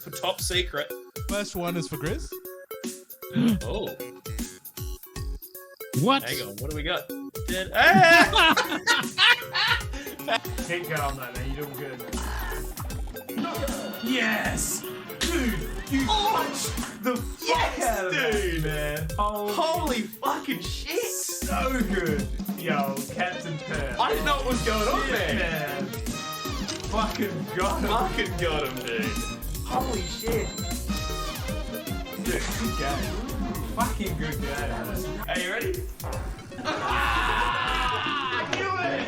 for top secret. First one is for Grizz. Oh, What? hang on. What do we got? Keep going, man. You're doing good. Yes! Dude, you punched the fuck out of that, dude. man. Holy fucking shit! So good. Yo, Captain Pear. I didn't know what was going on there. Man. Fucking got him. Fucking got him, dude. Holy shit. Dude, good game. Fucking good game. Are you ready? I knew it!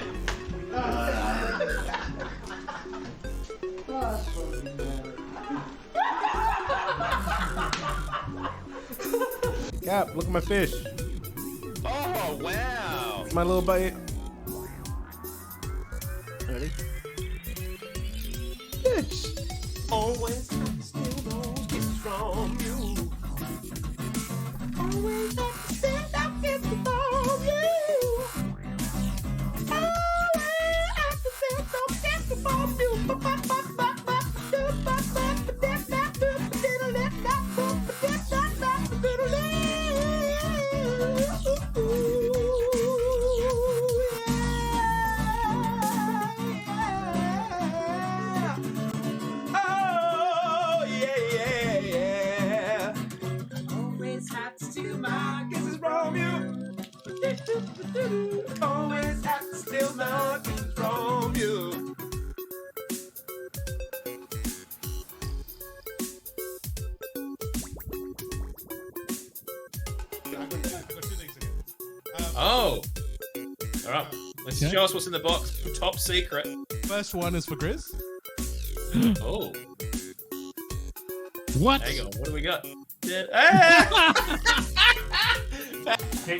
Cap, look at my fish. Oh wow! My little bite. Ready? Bitch. Always steal those kisses from you. Always have to send out kisses from you. Always have to send those kisses from you. Oh yeah, yeah, yeah. Always have to steal my kisses from you. Always have to steal my kisses from you. Oh! Alright, let's Okay. show us what's in the box. Top secret. First one is for Grizz. Oh, What? hang on, what do we got? Keep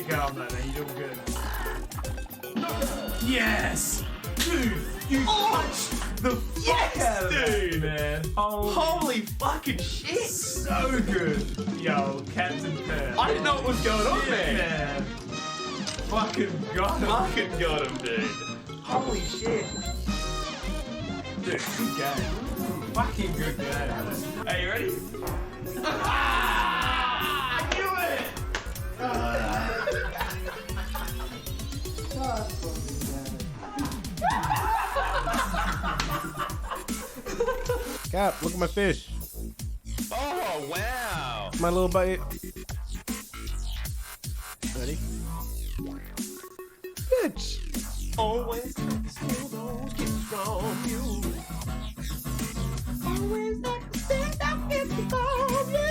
going, man. You're doing good. Yes! Dude, you punched the fuck out of that, dude. man. Holy fucking shit! So good. Yo, Captain Pear. I didn't know what was going on there. Man. Fucking got him. Fucking got him, dude. Holy shit. Dude, good game. Fucking good game. Are you ready? I knew it! Cap, look at my fish. Oh wow! My little bite. Ready? Bitch. Always steal those kisses from you. Always have to send out kisses from you.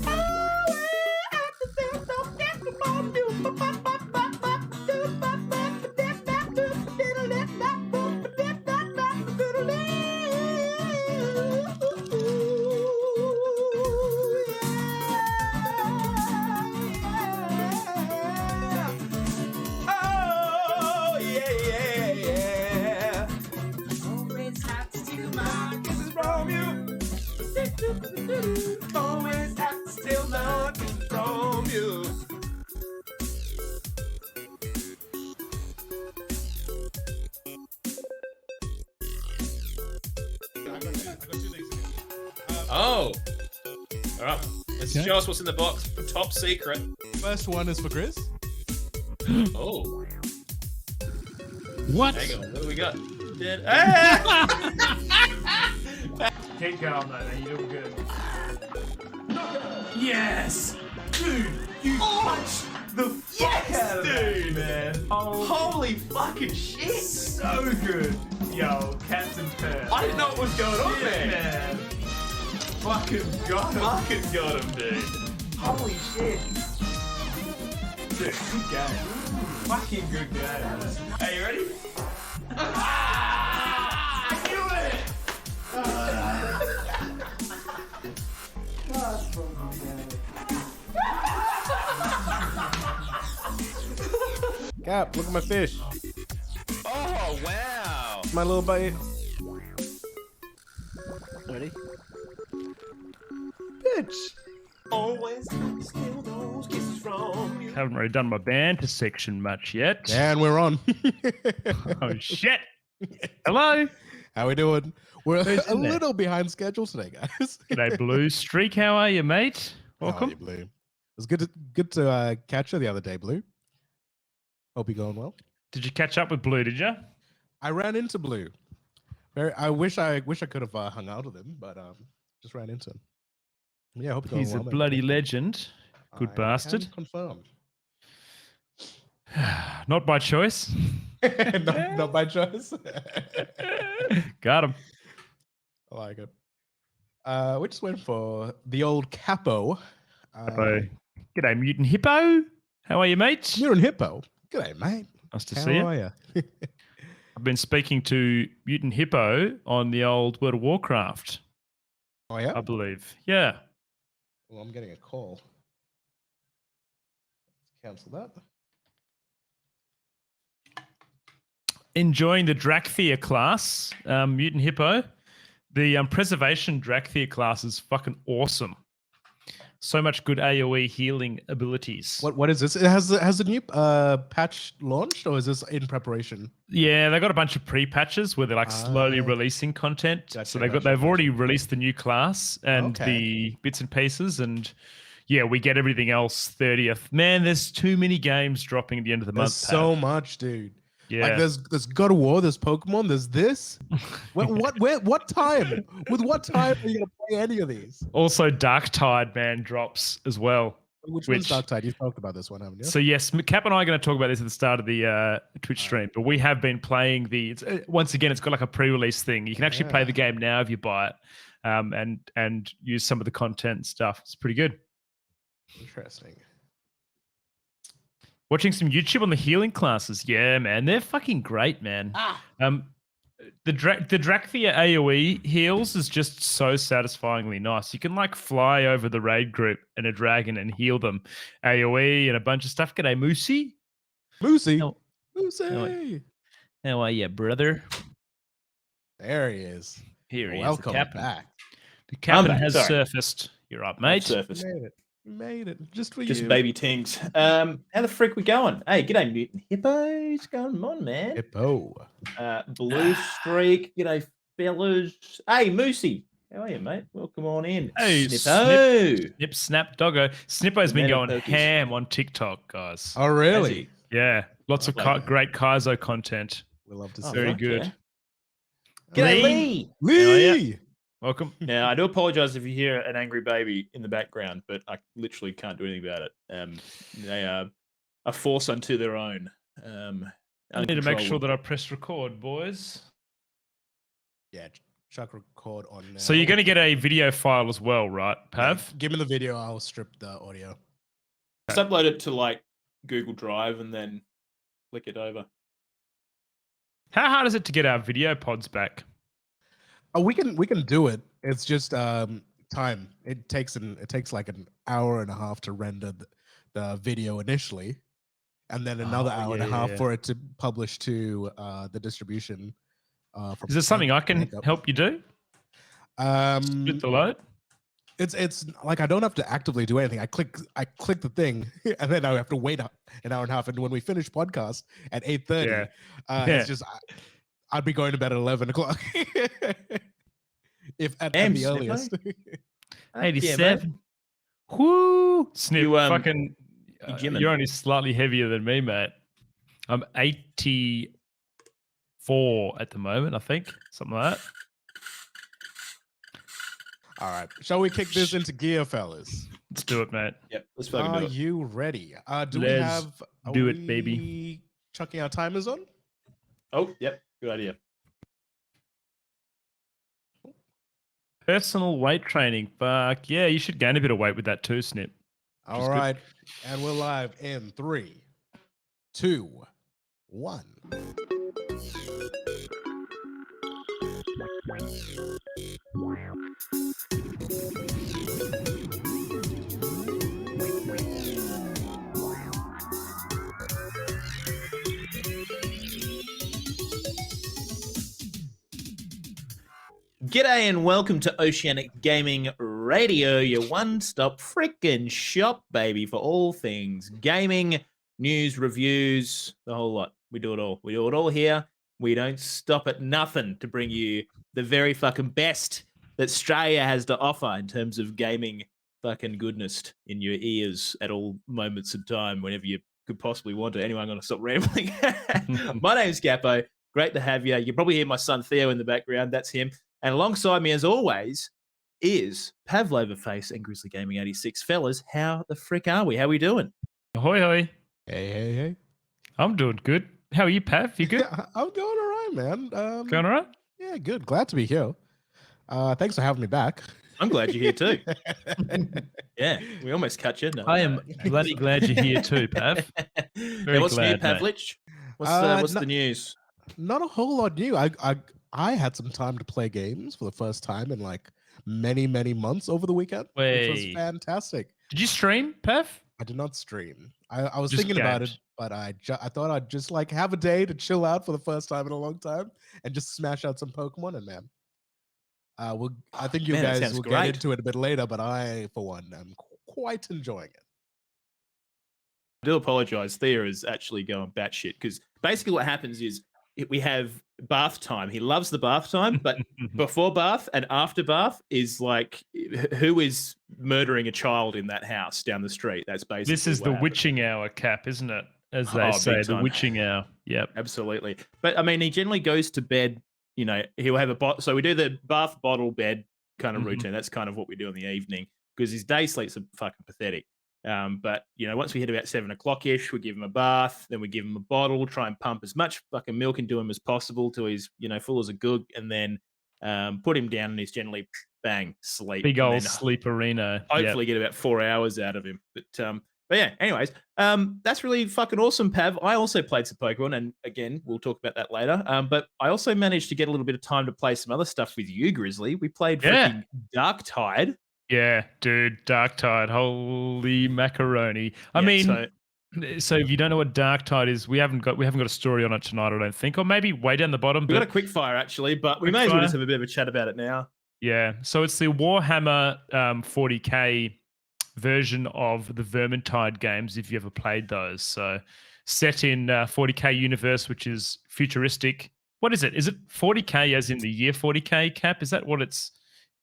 Always have to send those kisses from you. Oh yeah, yeah, yeah. Always have to steal my Kisses from you. Always have to steal my kisses from you. Oh! Alright, let's Okay. show us what's in the box. Top secret. First one is for Grizz. Oh, What? hang on, what do we got? Keep going, man. You're doing good. Yes! Dude, you punched the fuck out of that, dude. man. Holy fucking shit! So good. Yo, Captain Pear. I didn't know what was going on there. Man. Fucking got him. Fucking got him, dude. Holy shit. Dude, good game. Fucking good game. Are you ready? I knew it! Cap, look at my fish. Oh wow! My little bite. Ready? Bitch. Always steal those kisses from you. Haven't really done my banter section much yet. And we're on. Oh shit! Hello. How we doing? We're Who's a in there? little behind schedule today, guys. G'day, Blue Streak. How are you, mate? How are Welcome. you, Blue? It was good to catch you the other day, Blue. Hope you're going well. Did you catch up with Blue? Did you? I ran into Blue. I wish I could have hung out with him, but just ran into him. Yeah, I hope you're going He's well, a man. bloody legend. Good I bastard. can confirm. Not by choice. not by choice. Got him. I like it. We just went for the old capo. G'day, Mutant Hippo. How are you, mate? You're an hippo. G'day, mate. Nice to How see you. are you? I've been speaking to Mutant Hippo on the old World of Warcraft, Oh yeah. I believe. Yeah. Well, I'm getting a call. Let's cancel that. Enjoying the Drakthea class, Mutant Hippo. The Preservation Drakthea class is fucking awesome. So much good AoE healing abilities. What is this? Has the new patch launched, or is this in preparation? Yeah, they got a bunch of pre-patches where they're like slowly Ah. releasing content. Gotcha, So gotcha, they've already gotcha. released the new class and Okay. the bits and pieces, and yeah, we get everything else 30th. Man, there's too many games dropping at the end of the There's month. so Pav. much, dude. Yeah. Like there's God of War, there's Pokemon, there's this. What time? With what time are you gonna play any of these? Also, Darktide, man, drops as well. Which one's Darktide? You talked about this one, haven't you? So yes, Cap and I are going to talk about this at the start of the Twitch stream, but we have been playing once again, it's got like a pre-release thing. You can actually play the game now if you buy it, and use some of the content and stuff. It's pretty good. Interesting. Watching some YouTube on the healing classes. Yeah, man, they're fucking great, man. The Drakthea AoE heals is just so satisfyingly nice. You can like fly over the raid group and a dragon and heal them. AoE and a bunch of stuff. G'day, Moosey. Moosey. How- Moosey. How are you, brother? There he is. Here he Welcome is, the captain. back. The captain back, has sorry. surfaced. You're up, mate. Surface. You made it. Just for Just you. baby tings. How the frick we going? Hey, g'day, Mutant Hippos. Going on, man. Hippo. Blue Streak. G'day, fellas. Hey, Moosey. How are you, mate? Welcome on in. Hey, Snippo. Snip, snap, doggo. Snippo's been Man going of pokies. ham on TikTok, guys. Oh, really? Yeah, lots of Like- great Kaizo content. We love to Oh, see Very fuck good. yeah. G'day, Lee. Lee. Lee. Welcome. Now, I do apologize if you hear an angry baby in the background, but I literally can't do anything about it. They are a force unto their own. I need to make sure that I press record, boys. Yeah, chuck record on now. So you're going to get a video file as well, right, Pav? Give me the video. I'll strip the audio. just upload it to like Google Drive and then flick it over. How hard is it to get our video pods back? Oh, we can do it. It's just time. It takes like an hour and a half to render the video initially, and then another hour and a half for it to publish to the distribution. Is this something I can Makeup. help you do? Split the load? It's like I don't have to actively do anything. I click the thing, and then I have to wait an hour and a half. And when we finish podcast at 8:30, it's just I'd be going to bed at 11 o'clock, if at the Snippo. earliest. 87. Whoo! Snip, You, fucking, you gymming. you're only slightly heavier than me, mate. I'm 84 at the moment, I think. Something like that. All right, shall we kick this into gear, fellas? Let's do it, mate. Yep, let's fucking Are do it. you ready? Do Let's do it, baby. we chucking our timers on? Oh, yep, good idea. Personal weight training. Fuck. Yeah, you should gain a bit of weight with that too, Snip. All right, and we're live in 3, 2, 1. G'day and welcome to Oceanic Gaming Radio, your one-stop frickin' shop, baby, for all things gaming, news, reviews, the whole lot. We do it all. We do it all here. We don't stop at nothing to bring you the very fucking best that Australia has to offer in terms of gaming fucking goodness in your ears at all moments of time, whenever you could possibly want to. Anyway, I'm going to stop rambling. My name's Gappo. Great to have you. You can probably hear my son Theo in the background. That's him. And alongside me, as always, is Pavloverface and Grizzly Gaming 86. Fellas, how the frick are we? How are we doing? Ahoy, hoy. Hey. I'm doing good. How are you, Pav? You good? Yeah, I'm going all right, man. Going all right? Yeah, good. Glad to be here. Thanks for having me back. I'm glad you're here too. Yeah, we almost cut you. No, I am bloody glad you're here too, Pav. Very what's new, glad, mate. Pavlich? What's no- the news? Not a whole lot new. I had some time to play games for the first time in like many months over the weekend, which was Wait. fantastic. Did you stream, Pav? I did not stream. I was Just thinking about it, games. but I thought I'd just like have a day to chill out for the first time in a long time and just smash out some Pokemon. And man, I think you Man, that guys sounds will great. get into it a bit later, but I, for one, am quite enjoying it. I do apologize. Thea is actually going batshit because basically what happens is we have bath time. He loves the bath time, but before bath and after bath is like who is murdering a child in that house down the street. That's basically This is what the happens. witching hour, Cap, isn't it? As they Oh, say, big the time. witching hour. Yep. Absolutely. But I mean, he generally goes to bed, you know, he'll have a so we do the bath bottle bed kind of Mhm. routine. That's kind of what we do in the evening because his day sleeps are fucking pathetic. But you know, once we hit about 7 o'clock ish, we give him a bath, then we give him a bottle, try and pump as much fucking milk into him as possible till he's, you know, full as a goog, and then put him down and he's generally bang, sleep. Big and old then sleep arena. hopefully get about 4 hours out of him. But yeah, anyways, that's really fucking awesome, Pav. I also played some Pokemon, and again, we'll talk about that later. But I also managed to get a little bit of time to play some other stuff with you, Grizzly. We played Yeah. freaking Dark Tide. Yeah, dude, Dark Tide, holy macaroni. I Yeah, mean, so if you don't know what Dark Tide is, we haven't got a story on it tonight, I don't think, or maybe way down the bottom. We got But a quick fire actually, but we may as well Quickfire. just have a bit of a chat about it now. yeah, so it's the Warhammer 40k version of the Vermintide games, if you ever played those. So set in 40k universe, which is futuristic. What is it? Is it 40k as in the year 40k, Cap? Is that what it's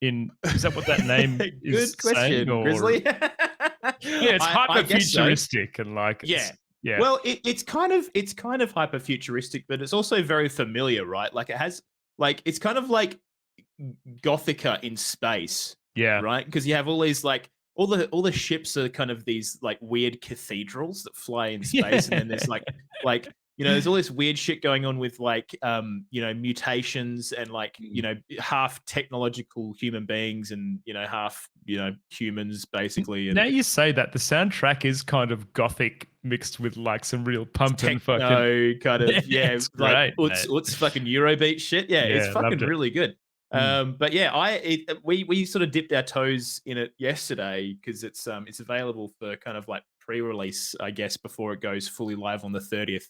in? Is that what that name is? Good question, saying, or- Grizzly. Yeah, it's I hyper guess so. futuristic and like Yeah. yeah. Well, it's kind of hyper futuristic, but it's also very familiar, right? Like it has like it's kind of like Gothica in space, yeah. right? Because you have all these like all the ships are kind of these like weird cathedrals that fly in space, and then there's like you know, there's all this weird shit going on with like you know, mutations and like, you know, half technological human beings and, you know, half, you know, humans basically. And Now you say that, the soundtrack is kind of gothic mixed with like some real pump and fucking techno kind of yeah, It's like great, it's fucking Eurobeat shit. Yeah, it's Yeah, fucking loved it. really good. But yeah, we sort of dipped our toes in it yesterday because it's available for kind of like pre-release, I guess, before it goes fully live on the 30th.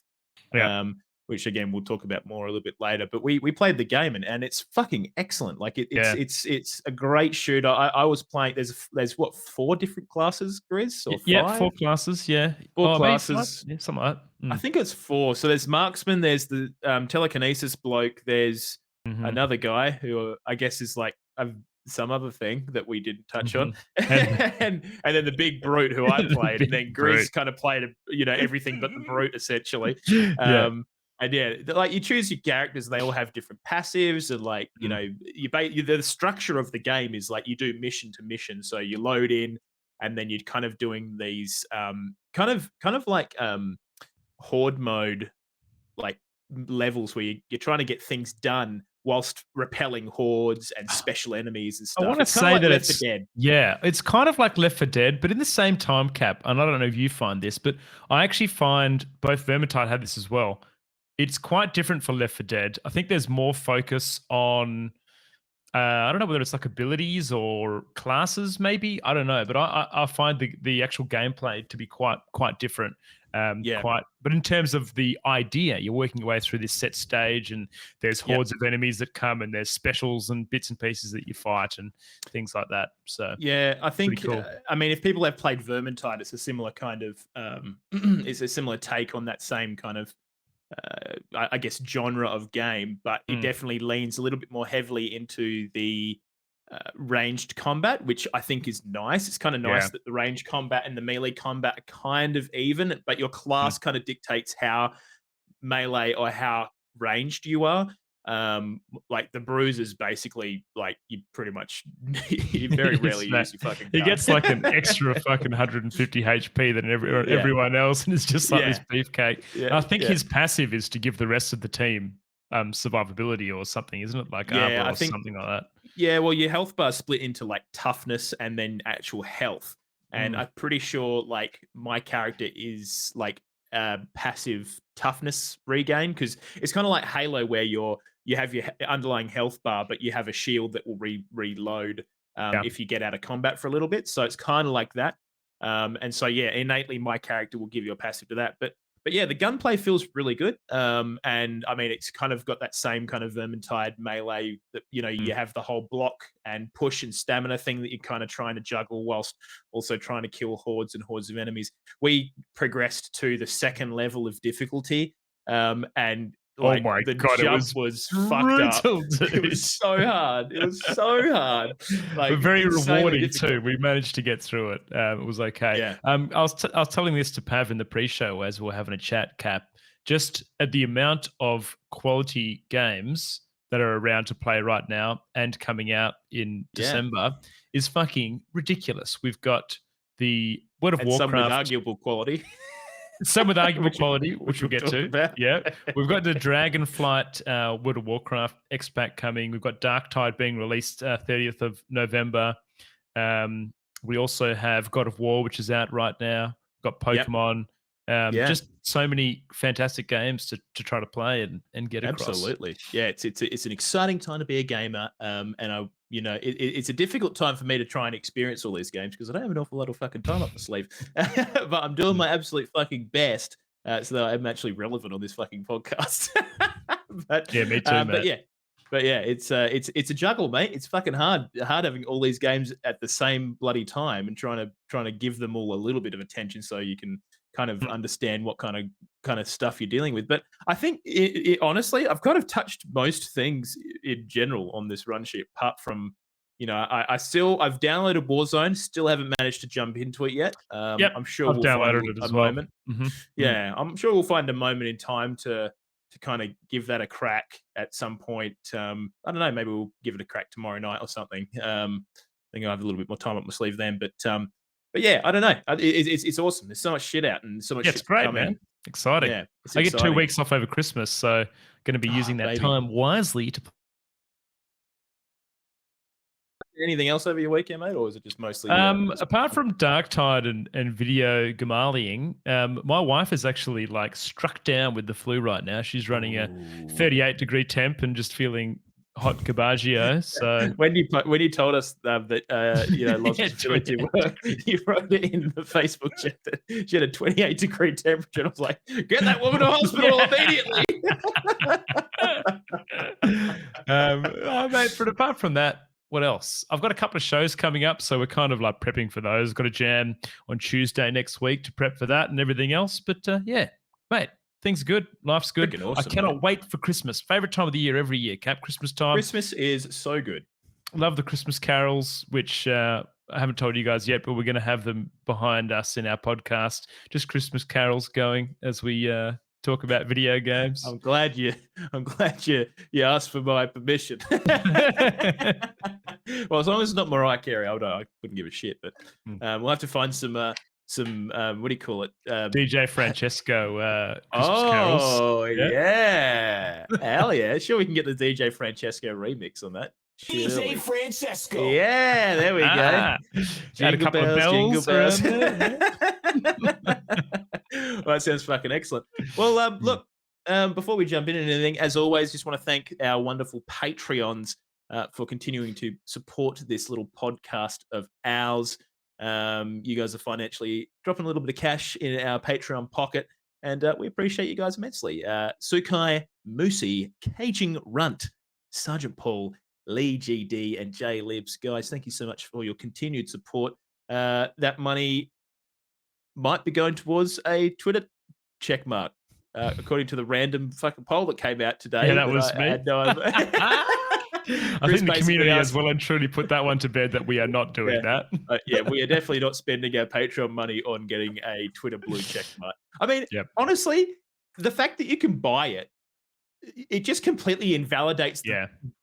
Yeah. Which again we'll talk about more a little bit later. But we played the game and it's fucking excellent. Like it's a great shooter. I was playing. There's what, 4 different classes, Grizz, or 5? Yeah, 4 classes, yeah. 4 maybe classes. 5, yeah, something like that. I think it's 4. So there's marksman. There's the telekinesis bloke. There's Mhm. another guy who I guess is like some other thing that we didn't touch on, Mhm. and then the big brute who I played, and then Big Grizz brute. kind of played you know, everything but the brute essentially. Yeah. And yeah, like you choose your characters, and they all have different passives, and like you know, the structure of the game is like you do mission to mission. So you load in, and then you're kind of doing these kind of like horde mode like levels where you're trying to get things done whilst repelling hordes and special enemies and stuff. I want to It's kinda say like that Left it's 4 Dead. yeah, it's kind of like Left 4 Dead, but in the same time, Cap. And I don't know if you find this, but I actually find both Vermintide had this as well. It's quite different for Left 4 Dead. I think there's more focus on I don't know whether it's like abilities or classes, maybe. I don't know, but I find the actual gameplay to be quite different. Yeah. But in terms of the idea, you're working your way through this set stage, and there's hordes of enemies that come, and there's specials and bits and pieces that you fight and things like that. So Yeah, I think. cool. I mean, if people have played Vermintide, it's a similar kind of. It's a similar take on that same kind of I guess, genre of game, but it definitely leans a little bit more heavily into the ranged combat, which I think is nice. It's kind of nice that the ranged combat and the melee combat are kind of even, but your class kind of dictates how melee or how ranged you are. Like the bruisers, basically, like you pretty much you very rarely use your fucking he gun. gets like an extra fucking 150 HP than everyone else, and it's just like this beefcake. And I think his passive is to give the rest of the team survivability or something, isn't it? Like armor or something like that. Yeah, well, your health bar split into like toughness and then actual health. And I'm pretty sure like my character is like passive toughness regain, because it's kind of like Halo where you have your underlying health bar, but you have a shield that will reload if you get out of combat for a little bit. So it's kind of like that. And so yeah, innately my character will give you a passive to that. But yeah, the gunplay feels really good. And I mean, it's kind of got that same kind of Vermintide melee that, you know, you have the whole block and push and stamina thing that you're kind of trying to juggle whilst also trying to kill hordes and hordes of enemies. We progressed to the second level of difficulty. And like, oh my the God, jump it was fucked up. dude. It was so hard. It was so hard. Like, but very insanely rewarding difficult. too. We managed to get through it. It was okay. Yeah. I was telling this to Pav in the pre-show as we were having a chat, Cap. Just at the amount of quality games that are around to play right now and coming out in December is fucking ridiculous. We've got the World of Warcraft, some with arguable quality. Some with arguable quality, which we'll get talk to. about. Yeah. We've got the Dragonflight World of Warcraft X-Pack coming. We've got Darktide being released 30th of November. We also have God of War, which is out right now. We've got Pokemon. Just so many fantastic games to try to play and get across. Absolutely. Yeah, it's an exciting time to be a gamer. And it's a difficult time for me to try and experience all these games because I don't have an awful lot of fucking time up my sleeve. But I'm doing my absolute fucking best so that I'm actually relevant on this fucking podcast. But yeah, me too, mate. But yeah, it's a juggle, mate. It's fucking hard having all these games at the same bloody time and trying to give them all a little bit of attention so you can kind of understand what kind of stuff you're dealing with. But I think honestly, I've kind of touched most things in general on this run sheet, apart from, I've downloaded Warzone, still haven't managed to jump into it yet. I'm sure we'll find a moment. Yeah, I'm sure we'll find a moment in time to kind of give that a crack at some point. I don't know, maybe we'll give it a crack tomorrow night or something. I think I have a little bit more time up my sleeve then, but yeah, I don't know. It's awesome. There's so much shit out and so much shit it's great, coming. man. Exciting. Yeah, I get 2 weeks off over Christmas, so going to be using that time wisely to. Anything else over your weekend, mate, or is it just mostly? Apart from Darktide and video Gamaliing, my wife is actually like struck down with the flu right now. She's running a 38-degree temp and just feeling hot Gabaggio. So when you told us that lots of fertility work, you wrote it in the Facebook chat that she had a 28-degree temperature. And I was like, get that woman to hospital immediately. Mate, but apart from that, what else? I've got a couple of shows coming up, so we're kind of like prepping for those. Got a jam on Tuesday next week to prep for that and everything else. But yeah, mate, things are good. Life's good. Awesome, I cannot wait for Christmas. Favorite time of the year every year, Cap. Christmas time. Christmas is so good. Love the Christmas carols, which I haven't told you guys yet, but we're going to have them behind us in our podcast. Just Christmas carols going as we talk about video games. I'm glad you asked for my permission. Well, as long as it's not Mariah Carey, I wouldn't give a shit. But we'll have to find some what do you call it? DJ Francesco Christmas carols. Oh yeah, hell yeah! Sure, we can get the DJ Francesco remix on that. DJ Francesco. Yeah, there we go. Add a couple of bells. Well, that sounds fucking excellent. Well, look, before we jump into anything, as always, just want to thank our wonderful Patreons for continuing to support this little podcast of ours. You guys are financially dropping a little bit of cash in our Patreon pocket, and we appreciate you guys immensely. Sukai, Moosey, Caging Runt, Sergeant Paul, Lee GD, and Jay Libs. Guys, thank you so much for your continued support. That money might be going towards a Twitter check mark. according to the random fucking poll that came out today. Yeah, that was I me. had no idea. I Chris think the basically community asked- has well and truly put that one to bed that we are not doing that. Yeah, we are definitely not spending our Patreon money on getting a Twitter blue check mark. I mean, Yep. honestly, the fact that you can buy it, it just completely invalidates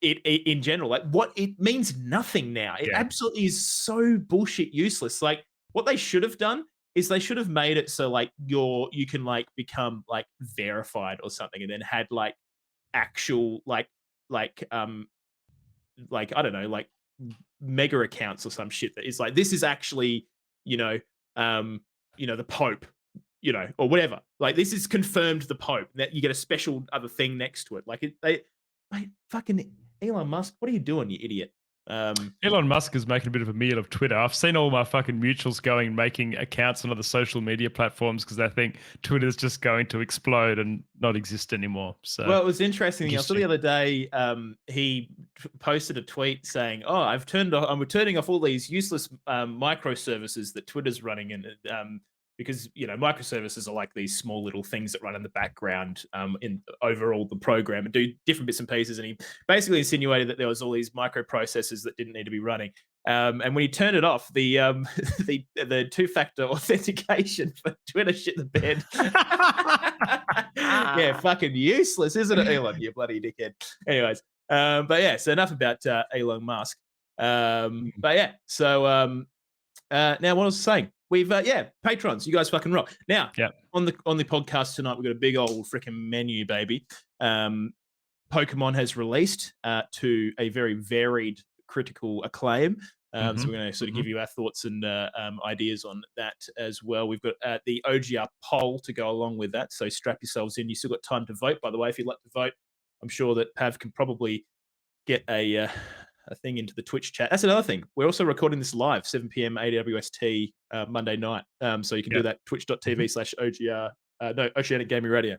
it in general. Like, what it means nothing now. It absolutely is so bullshit useless. Like, what they should have done is they should have made it so like you can like become like verified or something, and then had like actual like I don't know, like mega accounts or some shit that is like, this is actually, the Pope, or whatever. Like, this is confirmed the Pope. That you get a special other thing next to it. Like, fucking Elon Musk, what are you doing, you idiot? Elon Musk is making a bit of a meal of Twitter. I've seen all my fucking mutuals going and making accounts on other social media platforms because they think Twitter's just going to explode and not exist anymore. So, well, it was interesting. I saw the other day he posted a tweet saying, "Oh, I'm turning off all these useless microservices that Twitter's running, and because microservices are like these small little things that run in the background in overall the program and do different bits and pieces." And he basically insinuated that there was all these microprocessors that didn't need to be running. And when he turned it off, the the two-factor authentication for Twitter shit the bed. Yeah, fucking useless, isn't it, Elon? You bloody dickhead. Anyways, but yeah, so enough about Elon Musk. But yeah, so now what I was saying. We've patrons, you guys fucking rock. Now, on the podcast tonight, we've got a big old freaking menu, baby. Pokemon has released to a very varied critical acclaim. So we're going to sort of give you our thoughts and ideas on that as well. We've got the OGR poll to go along with that, so strap yourselves in. You still got time to vote, by the way. If you'd like to vote, I'm sure that Pav can probably get a thing into the Twitch chat. That's another thing. We're also recording this live, 7 p.m. AWST Monday night. So you can do that, twitch.tv/OGR, Oceanic Gaming Radio.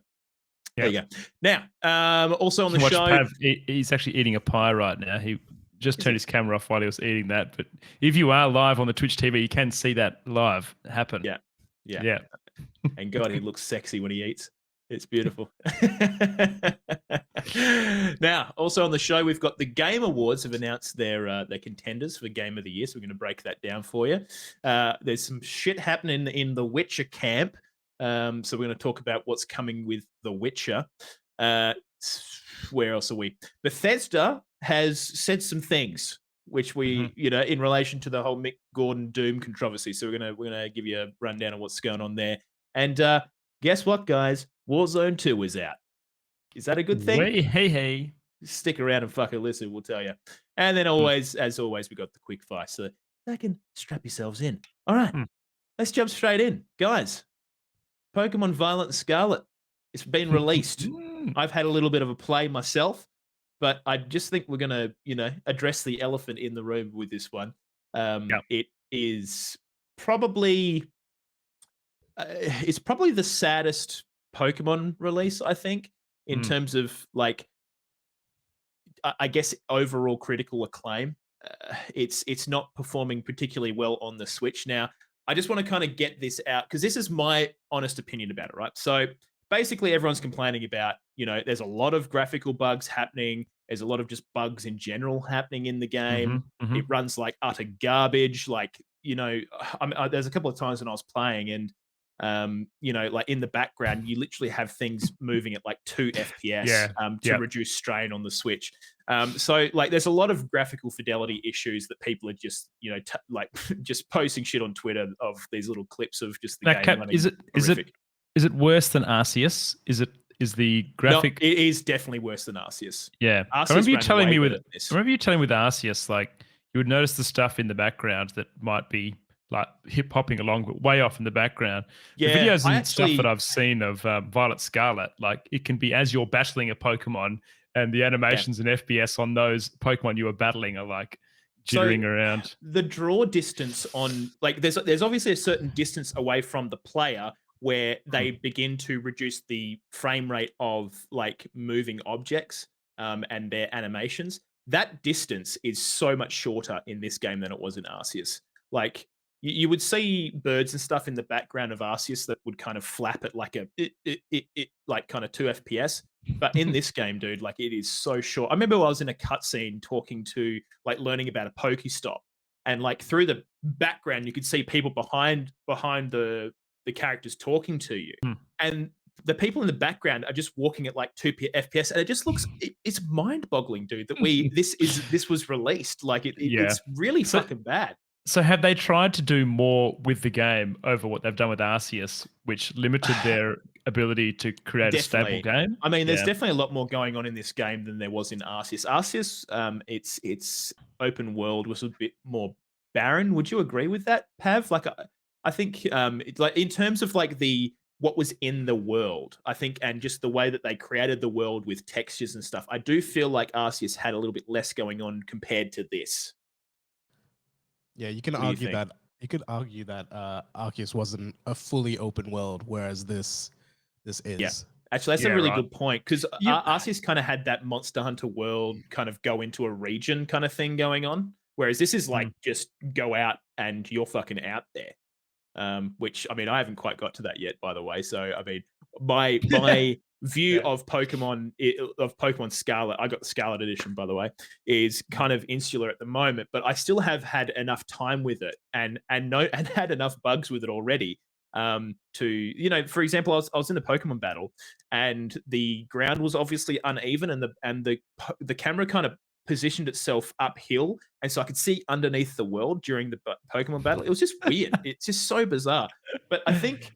There you go. Now, also on the show... Pav, he's actually eating a pie right now. He just turned his camera off while he was eating that. But if you are live on the Twitch TV, you can see that live happen. Yeah. And God, he looks sexy when he eats. It's beautiful. Now, also on the show, we've got the Game Awards have announced their contenders for Game of the Year, so we're going to break that down for you. There's some shit happening in the Witcher camp, so we're going to talk about what's coming with The Witcher. Where else are we? Bethesda has said some things which we, in relation to the whole Mick Gordon Doom controversy. So we're gonna give you a rundown of what's going on there. And guess what, guys? Warzone 2 is out. Is that a good thing? Hey. Stick around and fucking listen, we'll tell you. And then as always, we got the quick fire. So can strap yourselves in. All right, let's jump straight in. Guys, Pokemon Violet and Scarlet, it's been released. I've had a little bit of a play myself, but I just think we're going to, address the elephant in the room with this one. It is probably... it's probably the saddest Pokemon release, I think, in terms of like, I guess, overall critical acclaim. It's not performing particularly well on the Switch. Now, I just want to kind of get this out because this is my honest opinion about it, right? So basically everyone's complaining about, there's a lot of graphical bugs happening. There's a lot of just bugs in general happening in the game. It runs like utter garbage. Like, there's a couple of times when I was playing and, like in the background, you literally have things moving at like 2 FPS to reduce strain on the Switch. So like there's a lot of graphical fidelity issues that people are just, like just posting shit on Twitter of these little clips of just the game running. Is it worse than Arceus? Is the graphic? No, it is definitely worse than Arceus. Yeah. Arceus I remember you telling me with Arceus, like you would notice the stuff in the background that might be like hip hopping along, but way off in the background. Yeah, the videos and stuff that I've seen of Violet Scarlet, like it can be as you're battling a Pokemon, and the animations and FPS on those Pokemon you are battling are like jittering around. The draw distance on like there's obviously a certain distance away from the player where they begin to reduce the frame rate of like moving objects and their animations. That distance is so much shorter in this game than it was in Arceus. Like you would see birds and stuff in the background of Arceus that would kind of flap at like a like kind of 2 FPS. But in this game, dude, like it is so short. I remember I was in a cutscene talking to like learning about a Pokestop, and like through the background you could see people behind the characters talking to you, and the people in the background are just walking at like 2 FPS, and it just looks it's mind-boggling, dude, that this was released. Like it's really fucking bad. So have they tried to do more with the game over what they've done with Arceus, which limited their ability to create a stable game? I mean, there's definitely a lot more going on in this game than there was in Arceus. Arceus, its open world was a bit more barren. Would you agree with that, Pav? Like, I think, like in terms of like what was in the world, I think, and just the way that they created the world with textures and stuff, I do feel like Arceus had a little bit less going on compared to this. Yeah, you can argue that. You could argue that Arceus wasn't a fully open world, whereas this is. Yeah. Actually, that's a really good point, because Arceus kind of had that Monster Hunter world kind of go into a region kind of thing going on, whereas this is like just go out and you're fucking out there. Which, I mean, I haven't quite got to that yet, by the way. So, I mean, my view of Pokemon Scarlet, I got the Scarlet edition, by the way, is kind of insular at the moment, but I still have had enough time with it and had enough bugs with it already. To, you know, for example, I was in a Pokemon battle, and the ground was obviously uneven, and the camera kind of positioned itself uphill, and so I could see underneath the world during the Pokemon battle. It was just weird. It's just so bizarre. But I think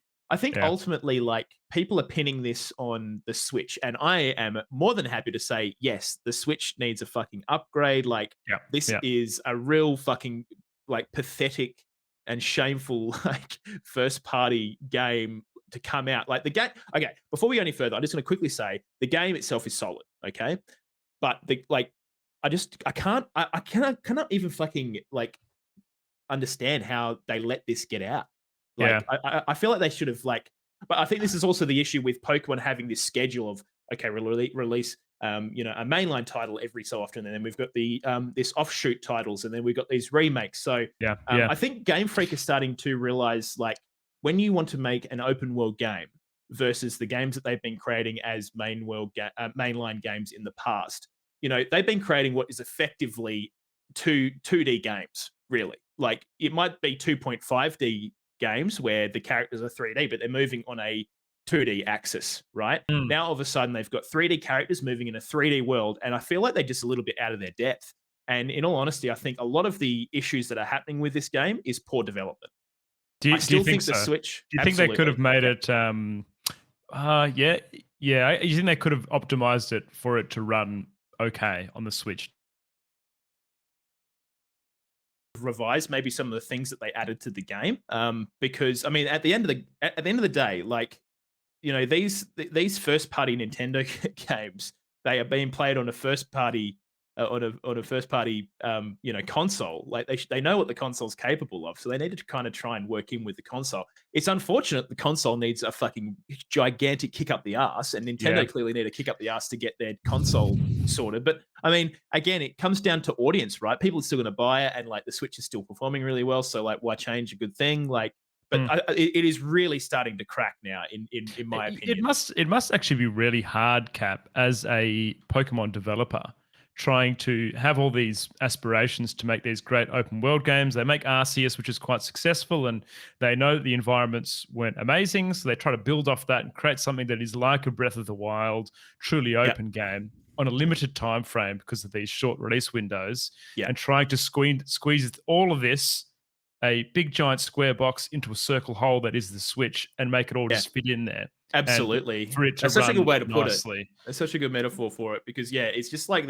ultimately, like, people are pinning this on the Switch, and I am more than happy to say, yes, the Switch needs a fucking upgrade. Like, this is a real fucking, like, pathetic and shameful, like, first party game to come out. Like, the game, okay, before we go any further, I'm just going to quickly say the game itself is solid, okay? But I cannot even fucking like understand how they let this get out. Like, I feel like they should have, like, but I think this is also the issue with Pokemon having this schedule of, okay, release you know, a mainline title every so often, and then we've got the this offshoot titles, and then we've got these remakes. So I think Game Freak is starting to realize, like, when you want to make an open world game versus the games that they've been creating as mainline games in the past, you know, they've been creating what is effectively 2D games, really. Like, it might be 2.5D games where the characters are 3D, but they're moving on a 2D axis, right? Now, all of a sudden, they've got 3D characters moving in a 3D world, and I feel like they're just a little bit out of their depth. And in all honesty, I think a lot of the issues that are happening with this game is poor development. Do you think the Switch. Do you think they could have made it? You think they could have optimized it for it to run okay on the Switch? Revise maybe some of the things that they added to the game, because I mean, at the end of the day, like, you know, these first party Nintendo games, they are being played on a first party you know, console. Like, they know what the console's capable of, so they needed to kind of try and work in with the console. It's unfortunate the console needs a fucking gigantic kick up the ass, and Nintendo clearly need a kick up the ass to get their console sorted. But I mean, again, it comes down to audience, right? People are still going to buy it, and like the Switch is still performing really well, so like, why change a good thing? Like, but it is really starting to crack now, in my opinion. It must actually be really hard, Cap, as a Pokemon developer, trying to have all these aspirations to make these great open world games. They make Arceus, which is quite successful, and they know that the environments weren't amazing, so they try to build off that and create something that is like a Breath of the Wild, truly open game on a limited time frame because of these short release windows, and trying to squeeze all of this, a big giant square box, into a circle hole that is the Switch, and make it all just fit in there. Absolutely. For it to That's such a good way to put nicely. it. That's such a good metaphor for it, because it's just like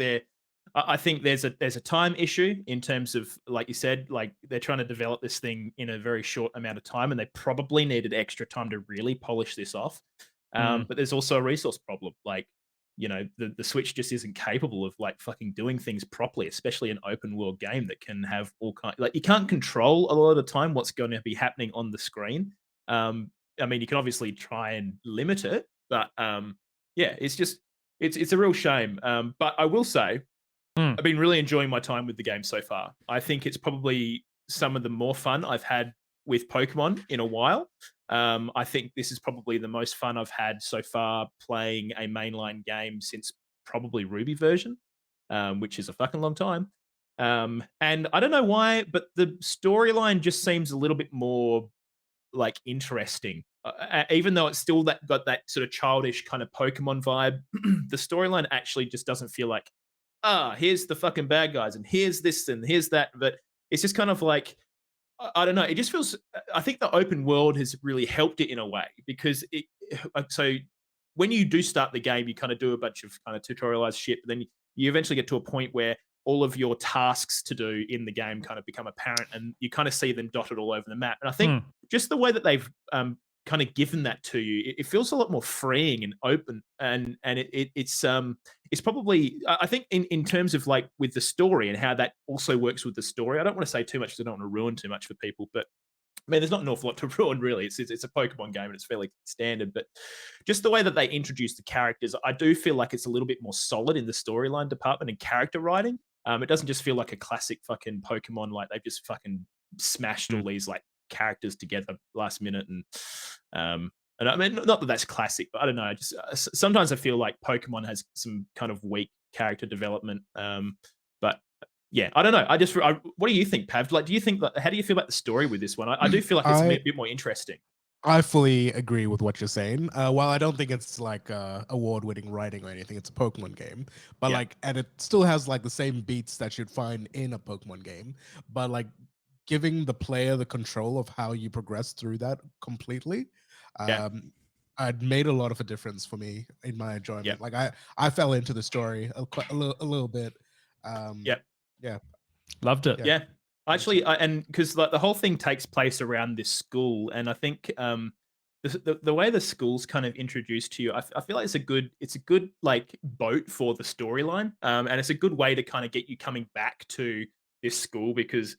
I think there's a time issue in terms of, like you said, like, they're trying to develop this thing in a very short amount of time, and they probably needed extra time to really polish this off. But there's also a resource problem. Like, you know, the Switch just isn't capable of, like, fucking doing things properly, especially an open world game that can have all kind, like, you can't control a lot of the time what's going to be happening on the screen. I mean, you can obviously try and limit it, but it's just it's a real shame. But I will say, I've been really enjoying my time with the game so far. I think it's probably some of the more fun I've had with Pokemon in a while. I think this is probably the most fun I've had so far playing a mainline game since probably Ruby version, which is a fucking long time. And I don't know why, but the storyline just seems a little bit more like interesting. Even though it's still got that sort of childish kind of Pokemon vibe, the storyline actually just doesn't feel like, here's the fucking bad guys and here's this and here's that. But it's just kind of like, I don't know. It just feels. I think the open world has really helped it in a way because so when you do start the game, you kind of do a bunch of kind of tutorialized shit, but then you eventually get to a point where all of your tasks to do in the game kind of become apparent, and you kind of see them dotted all over the map. And I think just the way that they've kind of given that to you, it feels a lot more freeing and open, and it's probably, I think in terms of like with the story and how that also works with the story. I don't want to say too much because I don't want to ruin too much for people, but I mean, there's not an awful lot to ruin, really. It's a Pokemon game and it's fairly standard, but just the way that they introduce the characters, I do feel like it's a little bit more solid in the storyline department and character writing. It doesn't just feel like a classic fucking Pokemon, like they've just fucking smashed all these like characters together last minute. And I mean, not that that's classic, but I don't know. I just sometimes I feel like Pokemon has some kind of weak character development. But yeah, I don't know. What do you think, Pav? Like, do you think how do you feel about the story with this one? I do feel like it's a bit more interesting. I fully agree with what you're saying. While I don't think it's like award-winning writing or anything, it's a Pokemon game. But like, and it still has like the same beats that you'd find in a Pokemon game. But like, giving the player the control of how you progress through that completely, it made a lot of a difference for me in my enjoyment. Like, I fell into the story a little bit. Yeah, loved it. Yeah. Actually, and because like the whole thing takes place around this school, and I think the way the school's kind of introduced to you, I feel like it's a good like boat for the storyline, and it's a good way to kind of get you coming back to this school because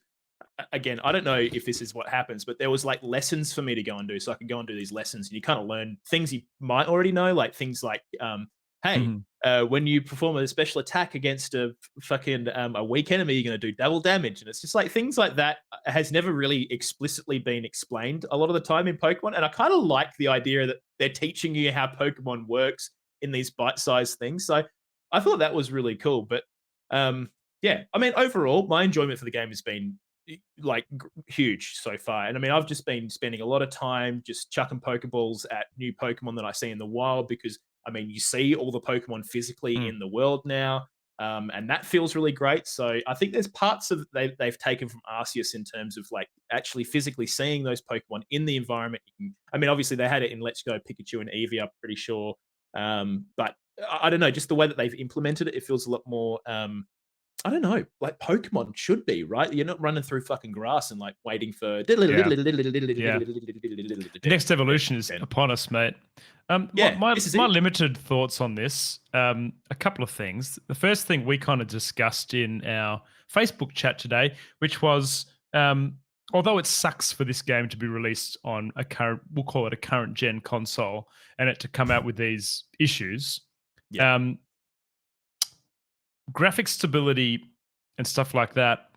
again, I don't know if this is what happens, but there was like lessons for me to go and do, so I could go and do these lessons, and you kind of learn things you might already know, like things like, hey. When you perform a special attack against a fucking a weak enemy, you're going to do double damage. And it's just like things like that has never really explicitly been explained a lot of the time in Pokemon. And I kind of like the idea that they're teaching you how Pokemon works in these bite-sized things. So I thought that was really cool. But yeah, I mean, overall, my enjoyment for the game has been like huge so far. And I mean, I've just been spending a lot of time just chucking Pokeballs at new Pokemon that I see in the wild because I mean, you see all the Pokemon physically in the world now, and that feels really great. So I think there's parts of they've taken from Arceus in terms of like actually physically seeing those Pokemon in the environment. I mean, obviously they had it in Let's Go Pikachu and Eevee, I'm pretty sure. But I don't know, just the way that they've implemented it, it feels a lot more. I don't know, like Pokemon should be, right? You're not running through fucking grass and like waiting for. The next evolution is upon us, mate. My limited thoughts on this, a couple of things. The first thing we kind of discussed in our Facebook chat today, which was, although it sucks for this game to be released on we'll call it a current gen console, and it to come out with these issues, graphic stability and stuff like that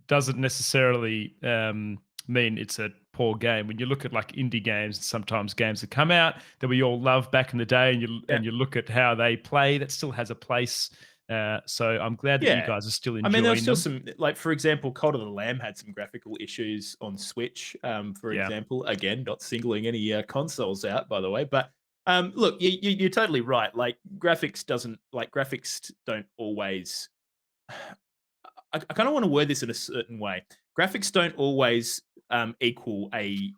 doesn't necessarily mean it's a poor game. When you look at like indie games, sometimes games that come out that we all love back in the day, and you look at how they play, that still has a place. So I'm glad that you guys are still enjoying. I mean, there's still some, like for example, Cult of the Lamb had some graphical issues on Switch. For example, again, not singling any consoles out, by the way, but look, you're totally right. Like graphics don't always. I kind of want to word this in a certain way. Graphics don't always equal a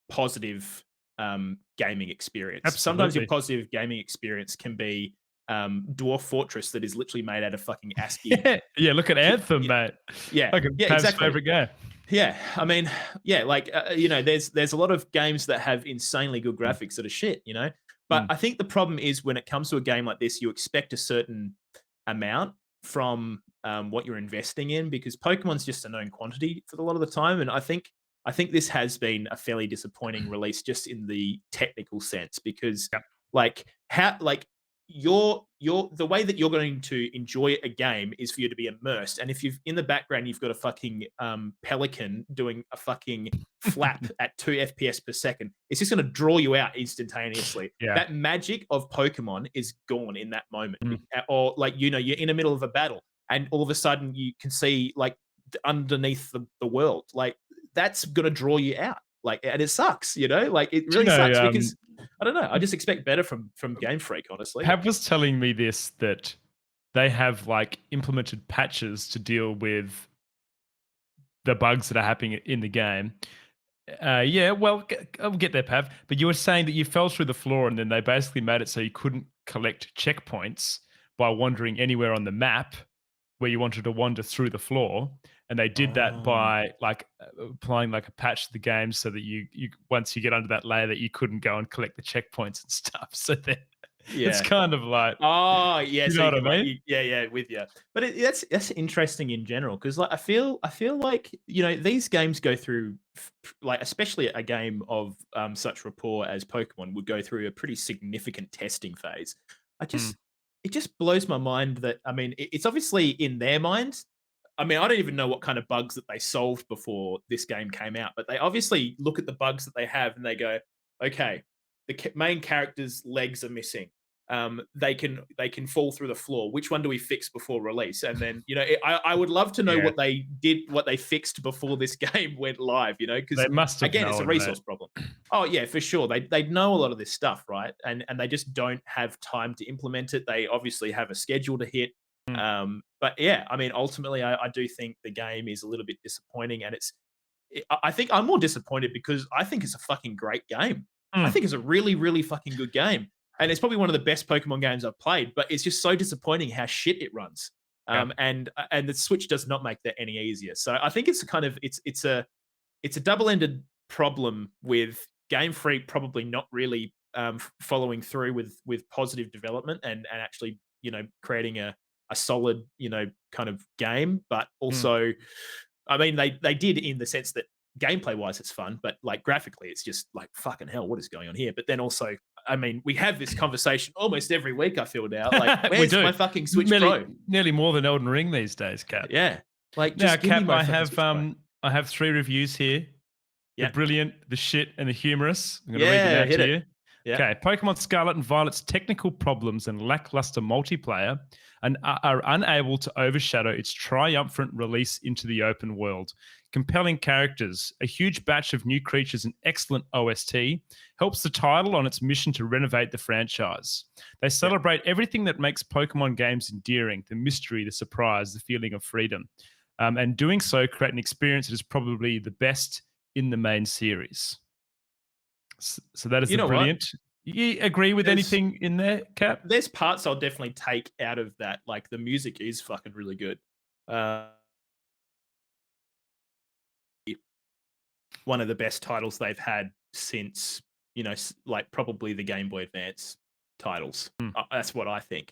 positive gaming experience. Absolutely. Sometimes your positive gaming experience can be Dwarf Fortress that is literally made out of fucking ASCII. Yeah, look at Anthem, mate. Yeah, like exactly. Favorite game. Yeah, I mean, yeah, like you know, there's a lot of games that have insanely good graphics that are shit, you know. But I think the problem is when it comes to a game like this, you expect a certain amount from what you're investing in because Pokemon's just a known quantity for a lot of the time, and I think this has been a fairly disappointing release just in the technical sense because like the way that you're going to enjoy a game is for you to be immersed. And if you've in the background you've got a fucking pelican doing a fucking flap at 2 FPS per second, it's just going to draw you out instantaneously. Yeah. That magic of Pokemon is gone in that moment. Or like, you know, you're in the middle of a battle and all of a sudden you can see like underneath the world. Like that's going to draw you out. Like, and it sucks, you know, like it really sucks because I don't know. I just expect better from Game Freak, honestly. Pav was telling me this, that they have like implemented patches to deal with the bugs that are happening in the game. Yeah, well, I'll get there, Pav. But you were saying that you fell through the floor and then they basically made it so you couldn't collect checkpoints by wandering anywhere on the map where you wanted to wander through the floor. And they did that by like applying like a patch to the game so that you once you get under that layer that you couldn't go and collect the checkpoints and stuff. So that it's kind of like, oh yeah, you so know you what I can, mean? yeah, with you. But that's interesting in general because like I feel like, you know, these games go through like, especially a game of such rapport as Pokemon would go through a pretty significant testing phase. It just blows my mind that, I mean, it's obviously in their mind. I mean, I don't even know what kind of bugs that they solved before this game came out, but they obviously look at the bugs that they have and they go, okay, the main character's legs are missing. They can fall through the floor. Which one do we fix before release? And then, you know, I would love to know what they did, what they fixed before this game went live, you know, because they must have again, known, it's a resource problem. Oh yeah, for sure. They know a lot of this stuff, right? And they just don't have time to implement it. They obviously have a schedule to hit. But yeah, I mean, ultimately, I do think the game is a little bit disappointing, and I think I'm more disappointed because I think it's a fucking great game. I think it's a really, really fucking good game, and it's probably one of the best Pokemon games I've played. But it's just so disappointing how shit it runs. And the Switch does not make that any easier. So I think it's a kind of it's a double-ended problem with Game Freak probably not really following through with positive development and actually, you know, creating a solid, you know, kind of game, but also, I mean, they did in the sense that gameplay wise it's fun, but like graphically it's just like fucking hell, what is going on here? But then also, I mean, we have this conversation almost every week, I feel now. Like, where's my fucking Switch Pro? Nearly more than Elden Ring these days, Cap. Yeah. Like, now, just give me Cap, my fucking Switch Pro. I have 3 reviews here. The brilliant, the shit, and the humorous. I'm going to read them out to you. Yeah. Okay, Pokemon Scarlet and Violet's technical problems and lackluster multiplayer and are unable to overshadow its triumphant release into the open world. Compelling characters, a huge batch of new creatures, and excellent OST helps the title on its mission to renovate the franchise. They celebrate everything that makes Pokemon games endearing, the mystery, the surprise, the feeling of freedom. And doing so create an experience that is probably the best in the main series. So that is brilliant. You agree with anything in there, Cap? There's parts I'll definitely take out of that. Like the music is fucking really good. One of the best titles they've had since, you know, like probably the Game Boy Advance titles. That's what I think.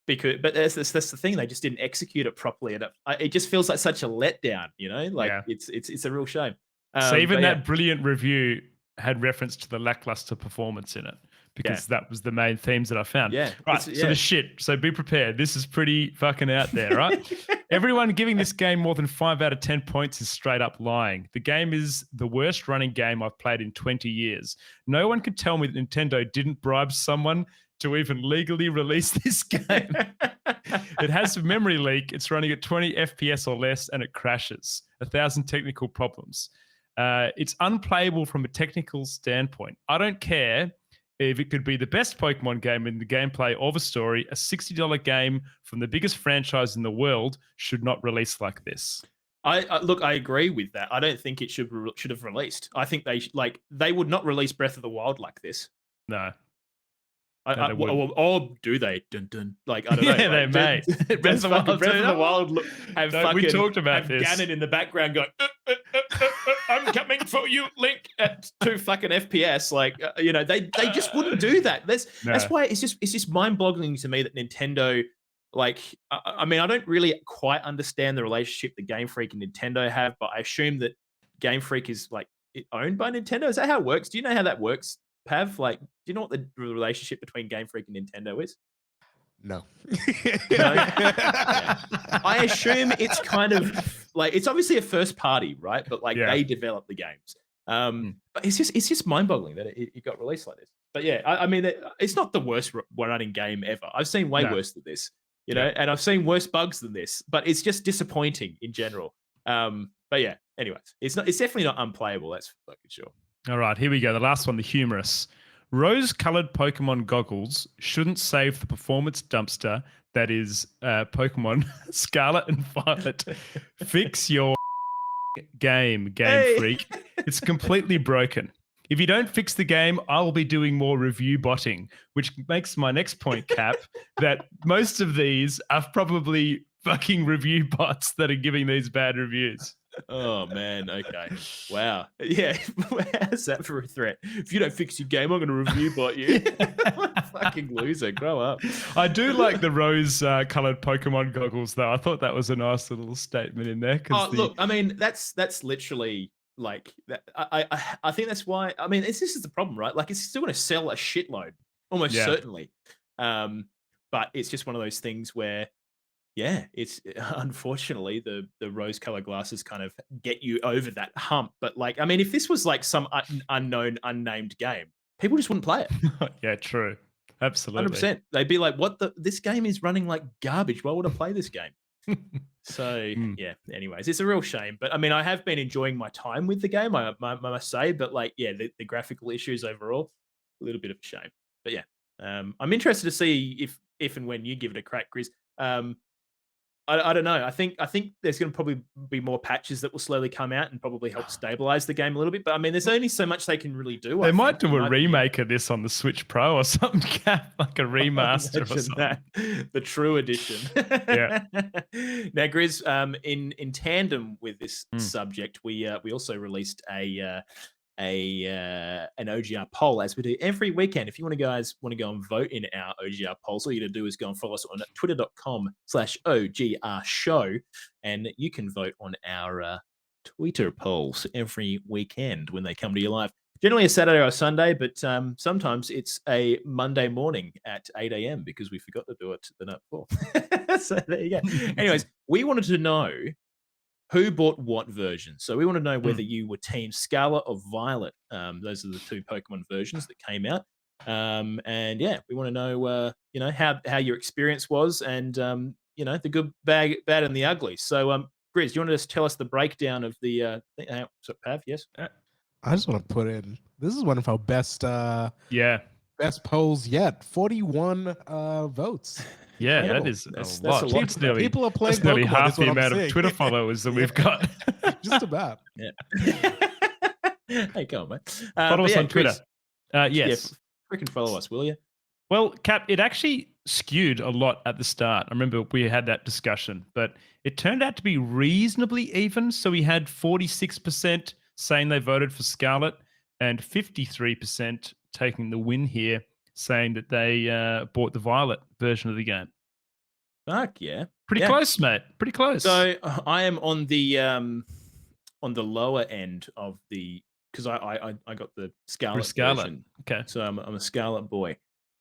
Because, but that's the thing. They just didn't execute it properly, and it just feels like such a letdown. You know, like it's a real shame. So even that brilliant review had reference to the lackluster performance in it because that was the main themes that I found. Yeah. Right. So the shit. So be prepared. This is pretty fucking out there, right? Everyone giving this game more than 5 out of 10 points is straight up lying. The game is the worst running game I've played in 20 years. No one can tell me that Nintendo didn't bribe someone to even legally release this game. It has a memory leak. It's running at 20 FPS or less, and it crashes. 1,000 technical problems. It's unplayable from a technical standpoint. I don't care if it could be the best Pokemon game in the gameplay or the story. A $60 game from the biggest franchise in the world should not release like this. Look, I agree with that. I don't think it should have released. I think they would not release Breath of the Wild like this. No. Or do they? Dun, dun. Like, I don't know. Yeah, they may. Breath of the Wild we talked about this. Ganon in the background going, I'm coming for you, Link, at 2 fucking FPS. Like, you know, they just wouldn't do that. That's why it's just mind-boggling to me that Nintendo, like, I mean, I don't really quite understand the relationship that Game Freak and Nintendo have, but I assume that Game Freak is like owned by Nintendo. Is that how it works? Do you know how that works? Pav, like, do you know what the relationship between Game Freak and Nintendo is? No. No? Yeah. I assume it's kind of like it's obviously a first party, right? But like Yeah. they develop the games. But it's just mind-boggling that it got released like this. But yeah, I mean, it's not the worst running game ever. I've seen way worse than this, you know, and I've seen worse bugs than this. But it's just disappointing in general. But yeah, anyways, it's definitely not unplayable. That's for fucking sure. All right, here we go. The last one, the humorous. Rose-colored Pokemon goggles shouldn't save the performance dumpster that is Pokemon Scarlet and Violet. Fix your Game Freak. It's completely broken. If you don't fix the game, I'll be doing more review botting, which makes my next point, Cap, that most of these are probably fucking review bots that are giving these bad reviews. Oh man, okay. Wow. Yeah. How's that for a threat? If you don't fix your game, I'm gonna review bot you. Fucking loser, grow up. I do like the rose colored Pokemon goggles though. I thought that was a nice little statement in there. Oh, look, I mean, that's literally like that. I think that's why. I mean, this is the problem, right? Like, it's still going to sell a shitload, almost certainly. But it's just one of those things where, yeah, it's unfortunately the rose-colored glasses kind of get you over that hump. But like, I mean, if this was like some unknown, unnamed game, people just wouldn't play it. Yeah, true. Absolutely. 100%. They'd be like, "What the? This game is running like garbage. Why would I play this game?" So yeah. Anyways, it's a real shame. But I mean, I have been enjoying my time with the game. I must say. But like, yeah, the graphical issues overall, a little bit of a shame. But yeah, I'm interested to see if and when you give it a crack, Grizz. I don't know. I think there's going to probably be more patches that will slowly come out and probably help stabilize the game a little bit. But I mean, there's only so much they can really do. They might do a remake of this on the Switch Pro or something, like a remaster or something. That. The true edition. Yeah. Now, Grizz, in tandem with this subject, we also released an OGR poll, as we do every weekend. If you guys want to go and vote in our OGR polls, all you got to do is go and follow us on twitter.com/OGR show, and you can vote on our Twitter polls every weekend when they come to you live. Generally a Saturday or a Sunday, but sometimes it's a Monday morning at 8 a.m. because we forgot to do it the night before. So there you go. Anyways, we wanted to know who bought what version. So we want to know whether you were Team Scarlet or Violet. Those are the two Pokemon versions that came out. And yeah, we want to know, how your experience was, and the good, bad, and the ugly. So, Grizz, do you want to just tell us the breakdown of the? Pav, yes. I just want to put in. This is one of our best polls yet. 41 votes. Yeah, that is a lot. People are playing. That's nearly half the amount of Twitter followers that we've got. Just about. Yeah. Hey, go on, mate. Follow us on Twitter. Yes. Yeah, freaking follow us, will you? Well, Cap, it actually skewed a lot at the start. I remember we had that discussion, but it turned out to be reasonably even. So we had 46% saying they voted for Scarlet and 53% taking the win here, saying that they bought the Violet version of the game. Fuck yeah. Pretty close, mate. Pretty close. So I am on the lower end of the, because I got the Scarlet version. Okay. So I'm a Scarlet boy.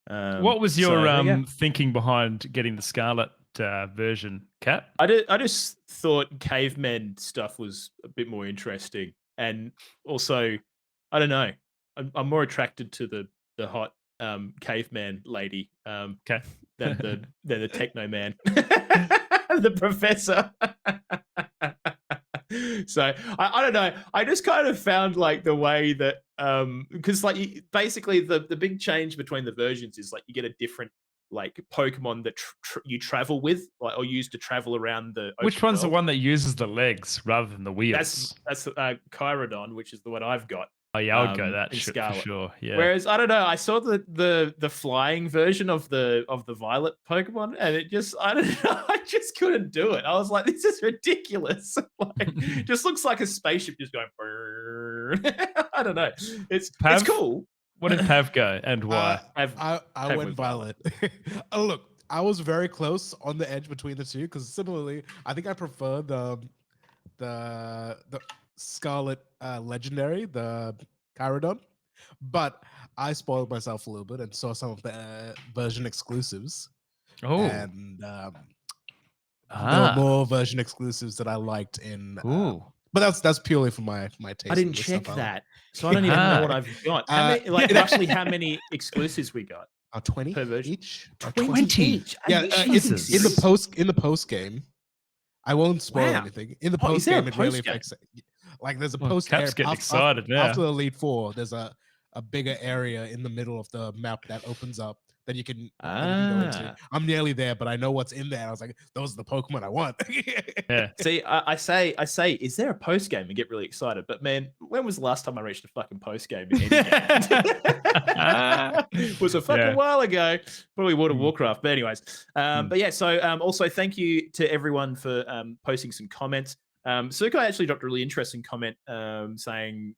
What was your thinking behind getting the Scarlet version, Cap? I just thought caveman stuff was a bit more interesting, and also, I don't know, I'm more attracted to the hot caveman lady than the techno man, the professor. So I don't know. I just kind of found like the way that because like basically the big change between the versions is like you get a different like Pokemon that you travel with, like, or use to travel around the. Which one's world. the one that uses the legs rather than the wheels? That's Chirodon, which is the one I've got. Oh yeah, I would go that shit for sure. Yeah. Whereas I don't know, I saw the flying version of the Violet Pokemon, and it just I don't know, I just couldn't do it. I was like, this is ridiculous. Like, just looks like a spaceship just going. I don't know. It's cool. What did Pav go and why? I went Violet. Look, I was very close on the edge between the two because similarly, I think I prefer the Scarlet Legendary, the Chirodon. But I spoiled myself a little bit and saw some of the version exclusives, Oh, and there were more version exclusives that I liked in. cool. But that's purely for my taste. I didn't in this check stuff. that, so I don't even know what I've got. How many, like, roughly how many exclusives we got? 20 per version? each. 20 each. Are Yeah, you in fucking the serious? post game. I won't spoil Wow. anything. In the Oh, is post there a game, it really post-game? affects it. Like there's a Well, post Cap's getting excited now. after the Elite Four. There's a bigger area in the middle of the map that opens up that you can go into. I'm nearly there, but I know what's in there. I was like, those are the Pokemon I want. Yeah. See, I say, is there a post game? And get really excited. But man, when was the last time I reached a fucking post game in any game? It was a fucking while ago. Probably World of Warcraft. But anyways, but yeah. So also thank you to everyone for posting some comments. Sukai actually dropped a really interesting comment saying,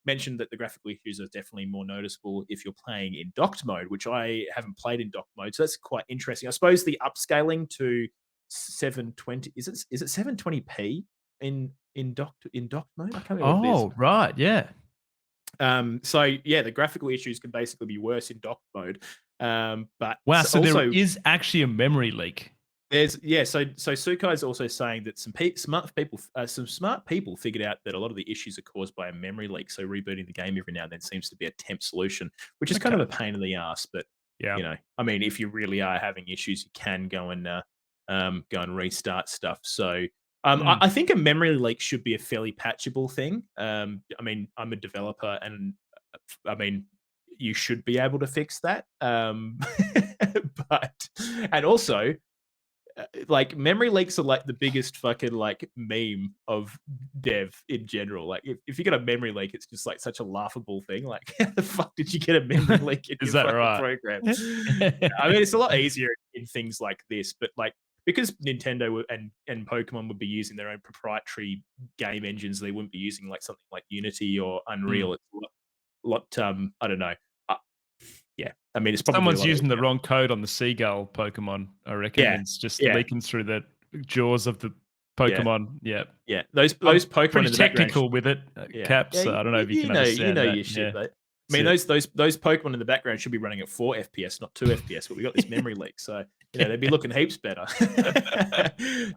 mentioned that the graphical issues are definitely more noticeable if you're playing in docked mode, which I haven't played in docked mode. So that's quite interesting. I suppose the upscaling to 720 is it 720p in docked mode? I can't remember what it is. Right, yeah. So yeah, the graphical issues can basically be worse in docked mode. But Wow, so also, there is actually a memory leak. So Sukai is also saying that some smart people figured out that a lot of the issues are caused by a memory leak. So rebooting the game every now and then seems to be a temp solution, which is kind of a pain in the ass. But yeah, I mean, if you really are having issues, you can go and restart stuff. So I think a memory leak should be a fairly patchable thing. I mean, I'm a developer, and I mean, you should be able to fix that. But also, like, memory leaks are like the biggest fucking like meme of dev in general. Like if you get a memory leak, it's just like such a laughable thing. Like, how the fuck did you get a memory leak in Is your that fucking right? program? I mean, it's a lot easier in things like this, but like because Nintendo and Pokemon would be using their own proprietary game engines, they wouldn't be using like something like Unity or Unreal. It's a lot I don't know. Yeah, I mean, it's probably Someone's using the wrong code on the seagull Pokemon, I reckon. Yeah, And it's just leaking through the jaws of the Pokemon. Yeah. Those Pokemon pretty in the technical with it, Caps. Yeah, I don't know if you can understand that. your shit, mate. I mean, those Pokemon in the background should be running at 4 FPS, not 2 FPS. But we got this memory leak, so they'd be looking heaps better.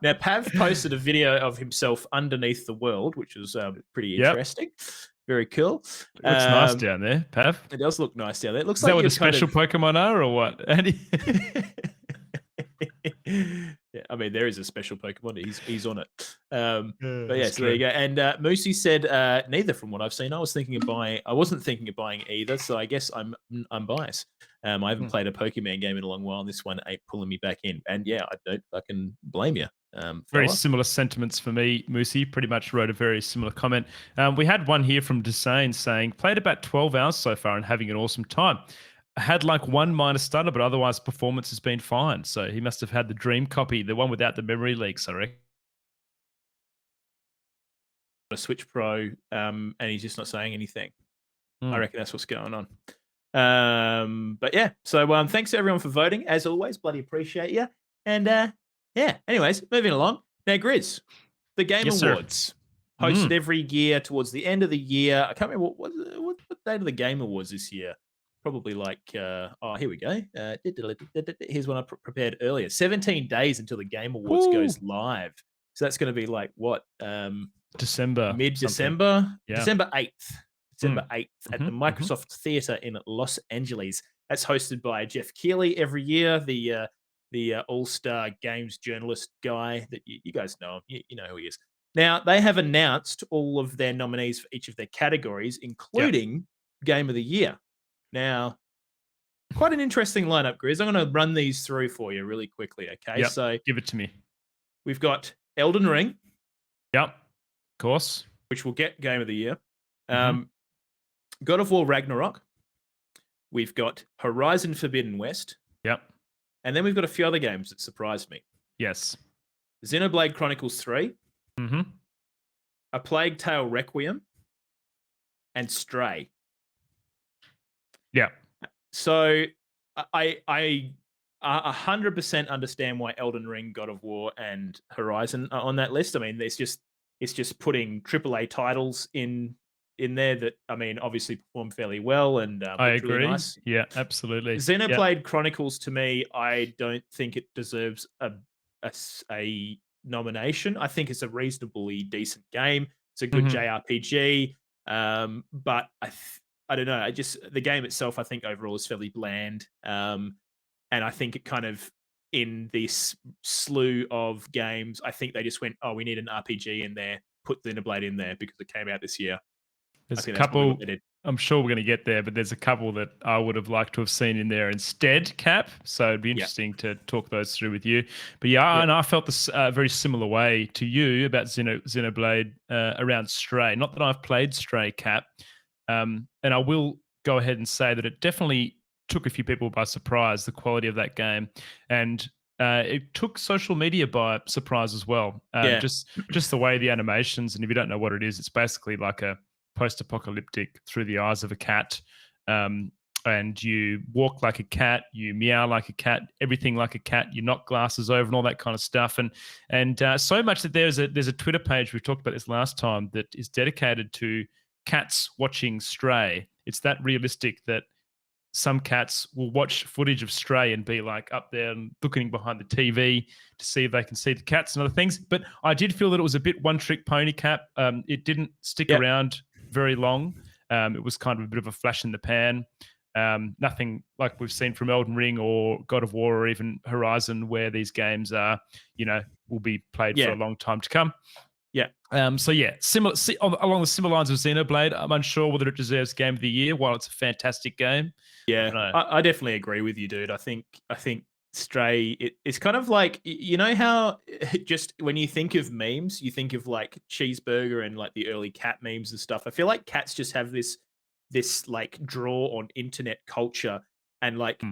Now, Pav posted a video of himself underneath the world, which was pretty interesting. Very cool. It looks nice down there, Pav. It does look nice down there. It looks Is like that what the special Pokemon are, or what, Andy? Yeah, I mean, there is a special Pokemon. He's on it. But yeah, so true. there you go. And Moosey said neither, from what I've seen. I wasn't thinking of buying either, so I guess I'm biased. I haven't played a Pokemon game in a long while, and this one ain't pulling me back in. And yeah, I don't fucking blame you. Very fella. similar sentiments for me. Moosey pretty much wrote a very similar comment. We had one here from Desane saying, played about 12 hours so far and having an awesome time. I had like one minor stutter, but otherwise performance has been fine. So he must have had the dream copy, the one without the memory leaks, I reckon. A Switch Pro, and he's just not saying anything. I reckon that's what's going on. But yeah, so thanks to everyone for voting. As always, bloody appreciate you. And yeah, anyways, moving along. Now, Grizz, the Game Awards. Hosted every year towards the end of the year. I can't remember what date of the Game Awards this year. Probably like, here we go. Here's one I prepared earlier. 17 days until the Game Awards goes live. So that's going to be like what? December. Mid-December? Yeah. December 8th. December 8th at the Microsoft Theater in Los Angeles. That's hosted by Jeff Keighley every year, the all-star games journalist guy that you guys know him. You know who he is. Now, they have announced all of their nominees for each of their categories, including Game of the Year. Now, quite an interesting lineup, Grizz. I'm going to run these through for you really quickly, okay? Yep. So give it to me. We've got Elden Ring. Yep, of course. Which will get Game of the Year. God of War Ragnarok. We've got Horizon Forbidden West. Yep. And then we've got a few other games that surprised me. Yes. Xenoblade Chronicles 3. A Plague Tale Requiem. And Stray. Yeah. So I 100% understand why Elden Ring, God of War, and Horizon are on that list. I mean, it's just putting AAA titles in in there that I mean, obviously performed fairly well and I looked really agree. nice. Yeah, absolutely. Yeah. Xenoblade Chronicles to me, I don't think it deserves a nomination. I think it's a reasonably decent game. It's a good Mhm. JRPG, but I don't know. I just the game itself, I think overall is fairly bland, and I think it kind of in this slew of games, I think they just went, oh, we need an RPG in there, put Xenoblade in there because it came out this year. I There's a think that's probably what couple. they did. I'm sure we're going to get there, but there's a couple that I would have liked to have seen in there instead, Cap. So it'd be Yeah. interesting to talk those through with you. But yeah, Yeah. and I felt this very similar way to you about Xenoblade around Stray. Not that I've played Stray, Cap, and I will go ahead and say that it definitely took a few people by surprise, the quality of that game, and it took social media by surprise as well. Yeah. Just the way the animations, and if you don't know what it is, it's basically like a post-apocalyptic through the eyes of a cat, and you walk like a cat, you meow like a cat, everything like a cat, you knock glasses over and all that kind of stuff, and so much that there's a Twitter page, we talked about this last time, that is dedicated to cats watching Stray. It's that realistic that some cats will watch footage of Stray and be like up there and looking behind the TV to see if they can see the cats and other things. But I did feel that it was a bit one-trick pony, Cap. It didn't stick Yep. around very long. It was kind of a bit of a flash in the pan. Nothing like we've seen from Elden Ring or God of War or even Horizon, where these games are, will be played for Yeah. a long time to come. Yeah. So yeah, along the similar lines of Xenoblade, I'm unsure whether it deserves Game of the Year. While it's a fantastic game, Yeah, I definitely agree with you, dude. I think Stray, it's kind of like you know how just when you think of memes, you think of like cheeseburger and like the early cat memes and stuff. I feel like cats just have this like draw on internet culture, and like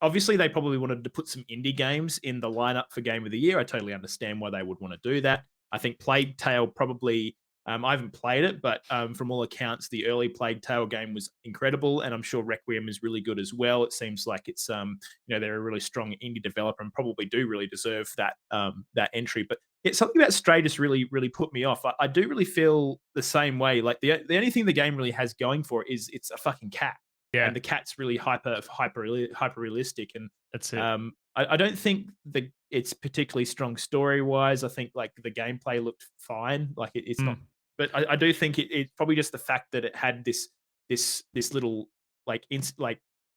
obviously they probably wanted to put some indie games in the lineup for Game of the Year. I totally understand why they would want to do that. I think Plague Tale probably. I haven't played it, but from all accounts, the early Plague Tale game was incredible, and I'm sure Requiem is really good as well. It seems like it's they're a really strong indie developer and probably do really deserve that that entry. But yeah, something about Stray just really put me off. I do really feel the same way. Like the only thing the game really has going for it is it's a fucking cat, yeah, and the cat's really hyper realistic, and that's it. I don't think it's particularly strong story wise. I think like the gameplay looked fine. Like it's not. But I do think it's probably just the fact that it had this little like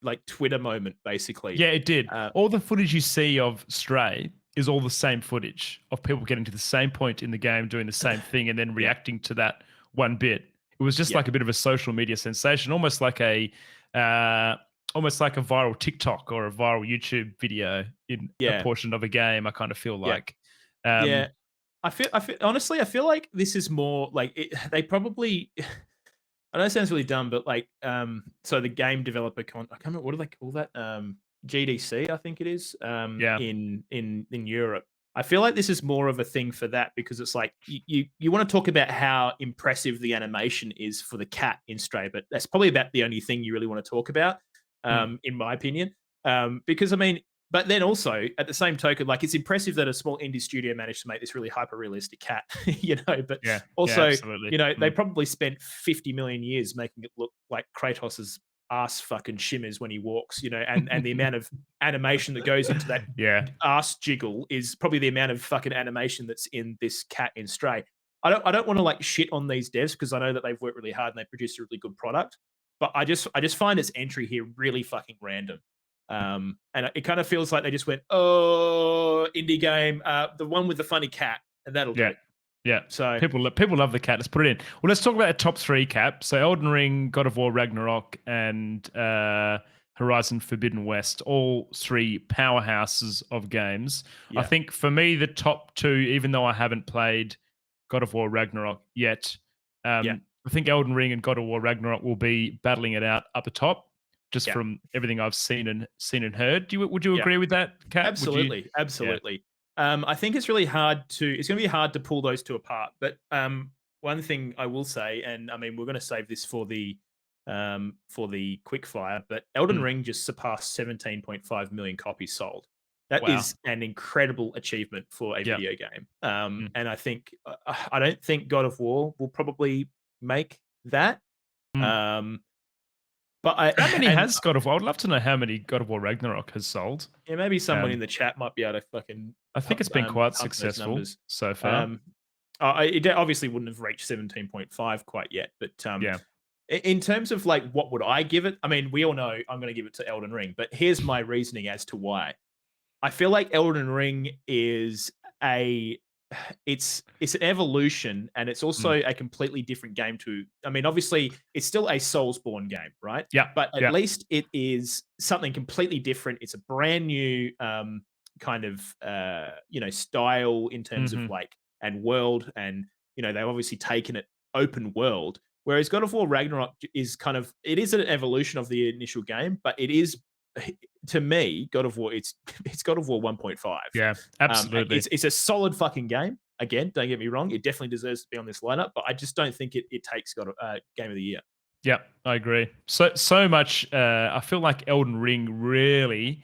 like Twitter moment basically. Yeah, it did. All the footage you see of Stray is all the same footage of people getting to the same point in the game, doing the same thing, and then reacting to that one bit. It was just like a bit of a social media sensation, almost like a viral TikTok or a viral YouTube video in a portion of a game. I kind of feel like. Yeah. I feel honestly, I feel like this is more like they probably. I know it sounds really dumb, but like, so the game developer I can't remember what do they call that? GDC, I think it is. In Europe, I feel like this is more of a thing for that because it's like you want to talk about how impressive the animation is for the cat in Stray, but that's probably about the only thing you really want to talk about, in my opinion. Because I mean. But then also, at the same token, like it's impressive that a small indie studio managed to make this really hyper realistic cat, But also, they probably spent 50 million years making it look like Kratos's ass fucking shimmers when he walks, and the amount of animation that goes into that ass jiggle is probably the amount of fucking animation that's in this cat in Stray. I don't want to like shit on these devs because I know that they've worked really hard and they produce a really good product, but I just find its entry here really fucking random. And it kind of feels like they just went, oh, indie game, the one with the funny cat, and that'll do it. Yeah. So people love the cat. Let's put it in. Well, let's talk about a top three, Cap. So Elden Ring, God of War, Ragnarok, and Horizon Forbidden West, all three powerhouses of games. I think for me, the top two, even though I haven't played God of War, Ragnarok yet, I think Elden Ring and God of War, Ragnarok will be battling it out up the top. Just from everything I've seen and heard. Would you agree with that, Kat? Absolutely. I think it's really hard it's going to be hard to pull those two apart. But one thing I will say, and I mean, we're going to save this for the quickfire, but Elden Ring just surpassed 17.5 million copies sold. That is an incredible achievement for a video game. And I think, I don't think God of War will probably make that. But How many and, has God of War? I'd love to know how many God of War Ragnarok has sold. yeah, maybe someone Um, in the chat might be able to fucking. I think it's been quite pump those successful numbers. so far. It obviously wouldn't have reached 17.5 quite yet, but Yeah. in terms of like what would I give it? I mean, we all know I'm going to give it to Elden Ring, but here's my reasoning as to why. I feel like Elden Ring is it's an evolution, and it's also a completely different game to. I mean, obviously, it's still a Soulsborne game, right? Yeah. But at least it is something completely different. It's a brand new kind of style in terms of like and world, and they've obviously taken it open world. Whereas God of War Ragnarok is it is an evolution of the initial game, but it is, to me, God of War. It's God of War 1.5. Yeah, absolutely. It's a solid fucking game. Again, don't get me wrong; it definitely deserves to be on this lineup. But I just don't think it takes Game of the Year. Yeah, I agree. So much. I feel like Elden Ring really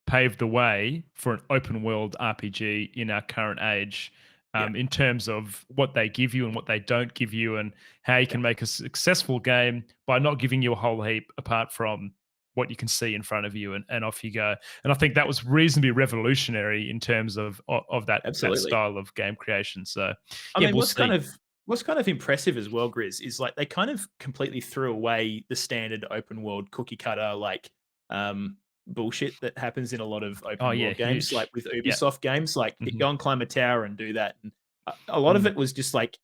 paved the way for an open world RPG in our current age. In terms of what they give you and what they don't give you, and how you can make a successful game by not giving you a whole heap apart from what you can see in front of you, and off you go. And I think that was reasonably revolutionary in terms of that style of game creation. So, I mean, we'll what's see. kind of impressive as well, Grizz, is like they kind of completely threw away the standard open world cookie cutter bullshit that happens in a lot of open world games, huge. like with Ubisoft games, like go and climb a tower and do that. And a lot of it was just like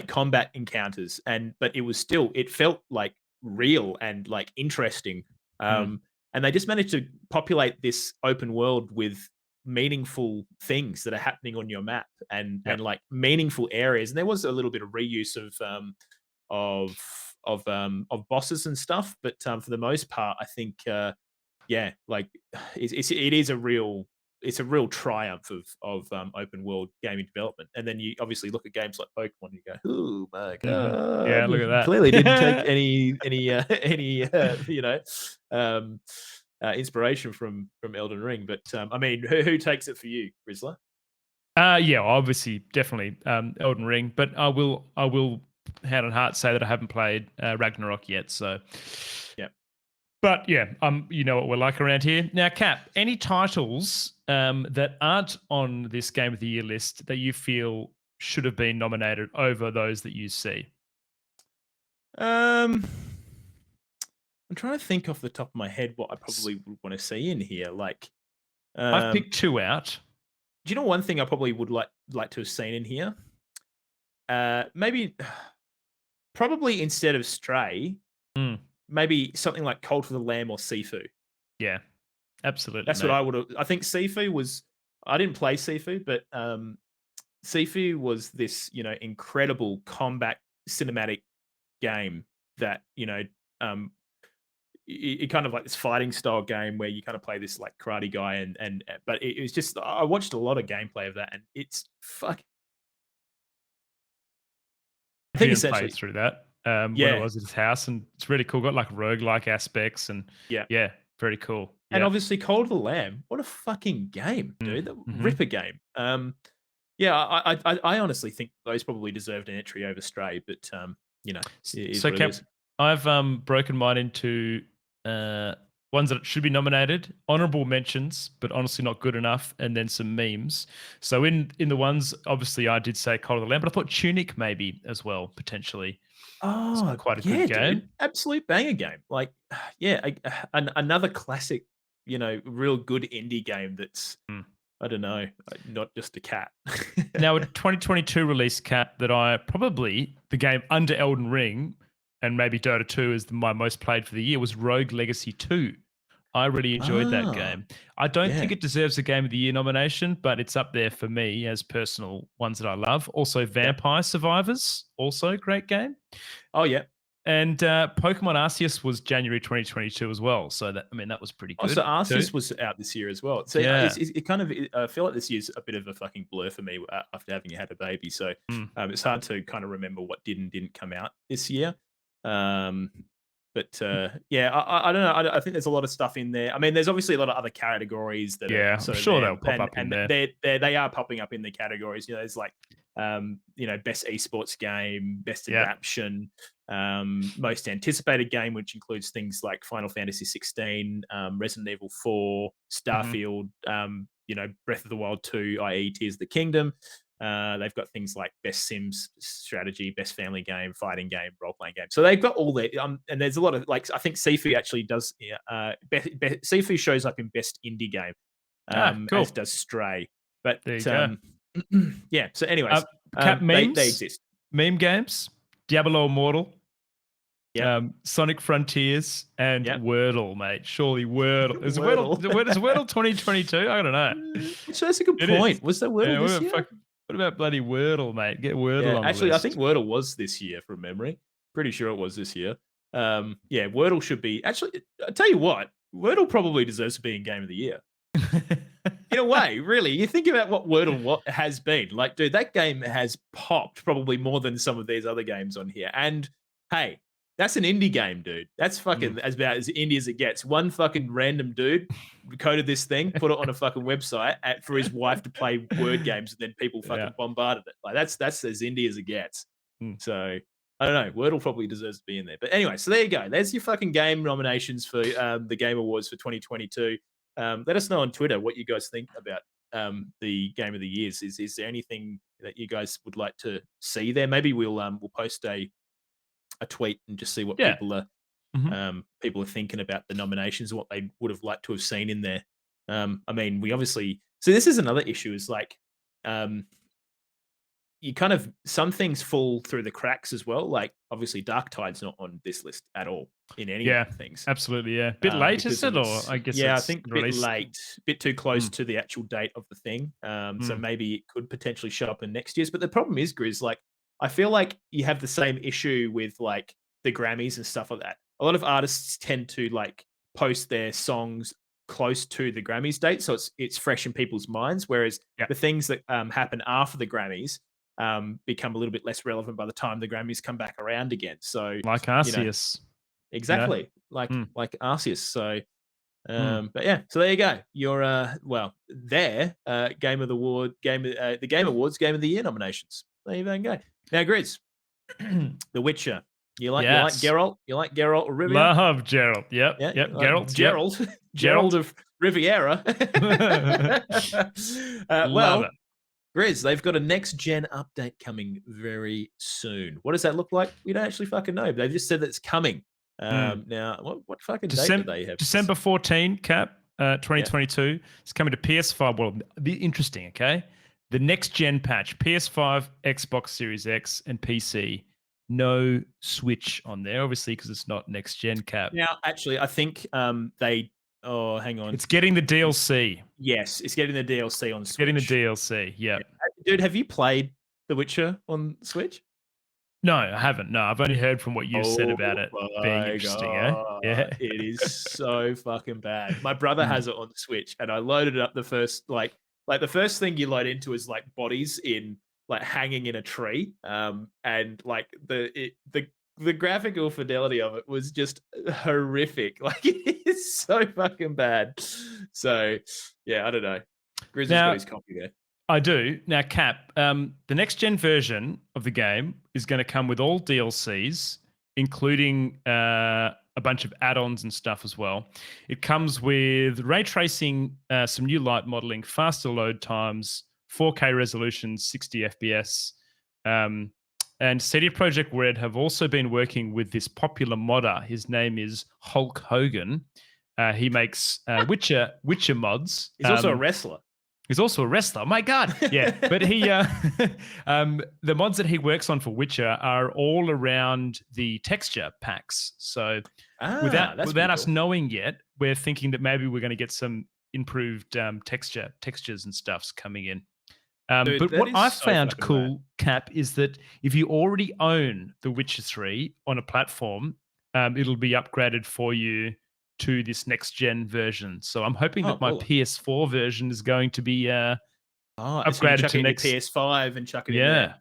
combat encounters, but it felt like real and like interesting. And they just managed to populate this open world with meaningful things that are happening on your map, and like meaningful areas. And there was a little bit of reuse of bosses and stuff, but for the most part, I think like it is a real triumph of open world gaming development. And then you obviously look at games like Pokemon and you go, oh my god, Yeah, look at that. Clearly didn't take any inspiration from Elden Ring. But I mean, who takes it for you, Rizzler? Yeah, obviously, definitely Elden Ring, but I will hand on heart say that I haven't played Ragnarok yet. So yeah. But yeah, you know what we're like around here. Now, Cap, any titles that aren't on this Game of the Year list that you feel should have been nominated over those that you see? I'm trying to think off the top of my head what I probably would want to see in here. Like, I've picked two out. Do you know one thing I probably would like to have seen in here? Probably instead of Stray, maybe something like Cult of the Lamb or Sifu. Yeah, absolutely. That's what I would have. I think Sifu was. I didn't play Sifu, but Sifu was this incredible combat cinematic game that it kind of like this fighting style game where you kind of play this like karate guy and but it was just, I watched a lot of gameplay of that, and it's fucking. I think essentially through that. When I was at his house, and it's really cool. Got like roguelike aspects, and yeah, very cool. And obviously, Cult of the Lamb, what a fucking game, dude! The ripper game. Yeah, I honestly think those probably deserved an entry over Stray, but so Cap, I've broken mine into ones that should be nominated, honorable mentions, but honestly not good enough, and then some memes. So in the ones, obviously I did say Cult of the Lamb, but I thought Tunic maybe as well, potentially. Oh, it's quite a good game. Dude. Absolute banger game. Like, yeah, another classic, real good indie game that's, I don't know, not just a cat. Now, a 2022 release, Cat, that the game under Elden Ring and maybe Dota 2 is my most played for the year, was Rogue Legacy 2. I really enjoyed that game. I don't think it deserves a Game of the Year nomination, but it's up there for me as personal ones that I love. Also, Vampire Survivors, also a great game. Oh, yeah. And Pokemon Arceus was January 2022 as well. So that was pretty good. Oh, so Arceus was out this year as well. So it kind of, I feel like this year's a bit of a fucking blur for me after having had a baby. So it's hard to kind of remember what did and didn't come out this year. But yeah, I don't know. I think there's a lot of stuff in there. I mean, there's obviously a lot of other categories that I'm sure they'll pop up in there. They are popping up in the categories. There's like best esports game, best Yeah. adaptation, most anticipated game, which includes things like Final Fantasy 16, Resident Evil 4, Starfield, Breath of the Wild 2, i.e. Tears of the Kingdom. They've got things like best Sims strategy, best family game, fighting game, role-playing game. So they've got all that. And there's a lot of, like, I think Sifu actually does, Sifu shows up in best indie game, cool. as does Stray. But There you go. yeah, so anyways, Cap memes, they exist. Meme games, Diablo Immortal, Yep. Sonic Frontiers, and Yep. Wordle, mate. Surely Wordle. Is Wordle. Wordle 2022? I don't know. So that's a good It point. is. Was there Wordle this year? What about bloody Wordle, mate? Get Wordle on the Actually, list. I think Wordle was this year from memory. Pretty sure it was this year. Wordle should be. Actually, I tell you what, Wordle probably deserves to be in Game of the Year. In a way, really. You think about what Wordle has been. Like, dude, that game has popped probably more than some of these other games on here. And hey, that's an indie game, dude. That's fucking about as indie as it gets. One fucking random dude coded this thing, put it on a fucking website for his wife to play word games, and then people fucking bombarded it. Like that's as indie as it gets. So I don't know. Wordle probably deserves to be in there. But anyway, so there you go. There's your fucking game nominations for the Game Awards for 2022. Let us know on Twitter what you guys think about the Game of the Years. Is there anything that you guys would like to see there? Maybe we'll post a tweet and just see what people are thinking about the nominations, what they would have liked to have seen in there. I mean, we obviously this is another issue. Is like you kind of some things fall through the cracks as well. Like obviously, Dark Tide's not on this list at all in any of the things. Absolutely, yeah. Bit late, is it? Or I guess I it's think a bit released. late, bit too close to the actual date of the thing. So maybe it could potentially show up in next year's. But the problem is, Grizz, like I feel like you have the same issue with like the Grammys and stuff like that. A lot of artists tend to like post their songs close to the Grammys date, so it's fresh in people's minds. Whereas the things that happen after the Grammys become a little bit less relevant by the time the Grammys come back around again. So like Arceus, exactly, like Arceus. So, but yeah, so there you go. Your Game of the Award, the Game Awards, Game of the Year nominations. There you go. Now, Grizz, The Witcher. You like Geralt? You like Geralt or Rivia? Love Geralt. Yep. Geralt. Geralt of Riviera. Love it. Grizz, they've got a next gen update coming very soon. What does that look like? We don't actually fucking know. But they've just said that it's coming. Now, what fucking date do they have? December 14, Cap, 2022. It's coming to PS5. Well, be interesting, okay? The next gen patch, PS5, Xbox Series X, and PC. No Switch on there, obviously, because it's not next gen, Cap. Now, actually, I think they. Oh, hang on. It's getting the DLC. Yes, it's getting the DLC on Switch. Getting the DLC, yeah. Dude, have you played The Witcher on Switch? No, I haven't. No, I've only heard from what you said about it being interesting. Yeah, it is so fucking bad. My brother has it on Switch, and I loaded it up. The first the first thing you load into is like bodies in like hanging in a tree, and like the graphical fidelity of it was just horrific. Like it is so fucking bad. So yeah, I don't know. Grizz has got his copy there. I do. Now, Cap, the next gen version of the game is going to come with all DLCs, including a bunch of add-ons and stuff as well. It comes with ray tracing, some new light modeling, faster load times, 4K resolution, 60 FPS. And CD Projekt Red have also been working with this popular modder. His name is Hulk Hogan. He makes Witcher mods. He's also a wrestler. He's also a wrestler. My God. Yeah. But he, the mods that he works on for Witcher are all around the texture packs. So without us knowing yet, we're thinking that maybe we're going to get some improved textures and stuffs coming in. Dude, but what I found cool, bad. Cap, is that if you already own The Witcher 3 on a platform, it'll be upgraded for you to this next gen version. So I'm hoping that my PS4 version is going to be upgraded to next PS5 and chuck it in there.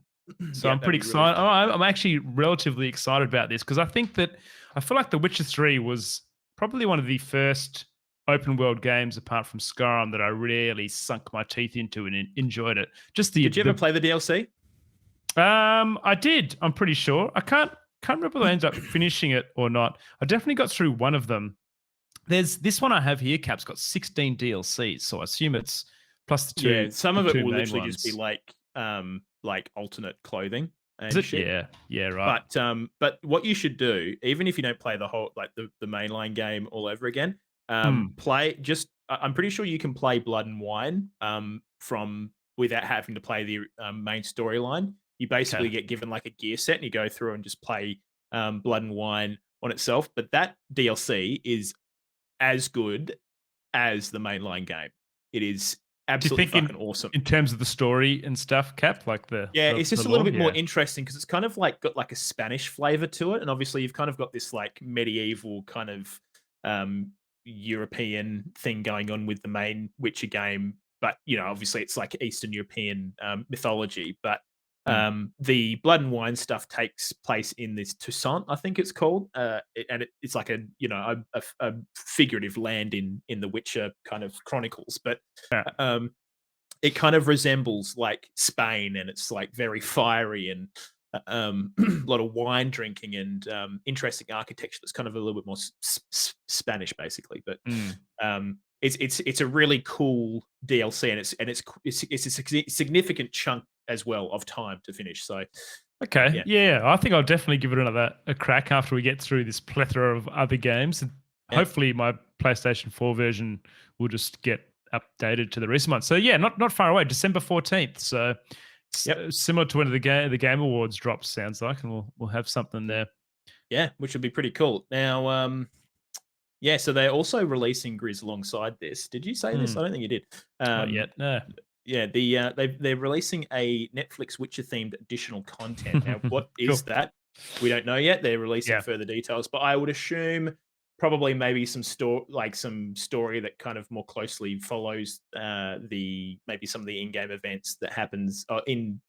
So I'm pretty excited. Really I'm actually relatively excited about this because I feel like The Witcher 3 was probably one of the first open world games apart from Skyrim that I really sunk my teeth into and enjoyed it. Did you ever play the DLC? I did. I'm pretty sure. I can't remember whether I ended up finishing it or not. I definitely got through one of them. There's this one I have here. Cap's got 16 DLCs, so I assume it's plus the two. Yeah, some the of it two will main literally just be ones. like alternate clothing and Is it? shit. Yeah, right. But what you should do, even if you don't play the whole like the mainline game all over again, play just. I'm pretty sure you can play Blood and Wine from without having to play the main storyline. You basically get given like a gear set and you go through and just play Blood and Wine on itself. But that DLC is as good as the mainline game. It is absolutely fucking awesome. In terms of the story and stuff, Cap, like it's just a little lore? bit more interesting because it's kind of like got like a Spanish flavor to it, and obviously you've kind of got this like medieval kind of European thing going on with the main Witcher game, but obviously it's like Eastern European mythology. But the Blood and Wine stuff takes place in this Toussaint, I think it's called, and it's like a figurative land in the Witcher kind of chronicles, but it kind of resembles like Spain, and it's like very fiery and a lot of wine drinking and interesting architecture that's kind of a little bit more Spanish, basically. But it's a really cool DLC, and it's a significant chunk as well of time to finish. So okay, yeah, I think I'll definitely give it a crack after we get through this plethora of other games. And hopefully my PlayStation 4 version will just get updated to the recent one. So yeah, not far away, December 14th. So similar to when the Game Awards drops, sounds like, and we'll have something there. Yeah, which would be pretty cool. Now, so they're also releasing Grizz alongside this. Did you say this? I don't think you did. Not yet, no. Yeah, they're releasing a Netflix Witcher themed additional content. Now, what is that? We don't know yet. They're releasing further details, but I would assume probably maybe some story that kind of more closely follows maybe some of the in-game events that happens in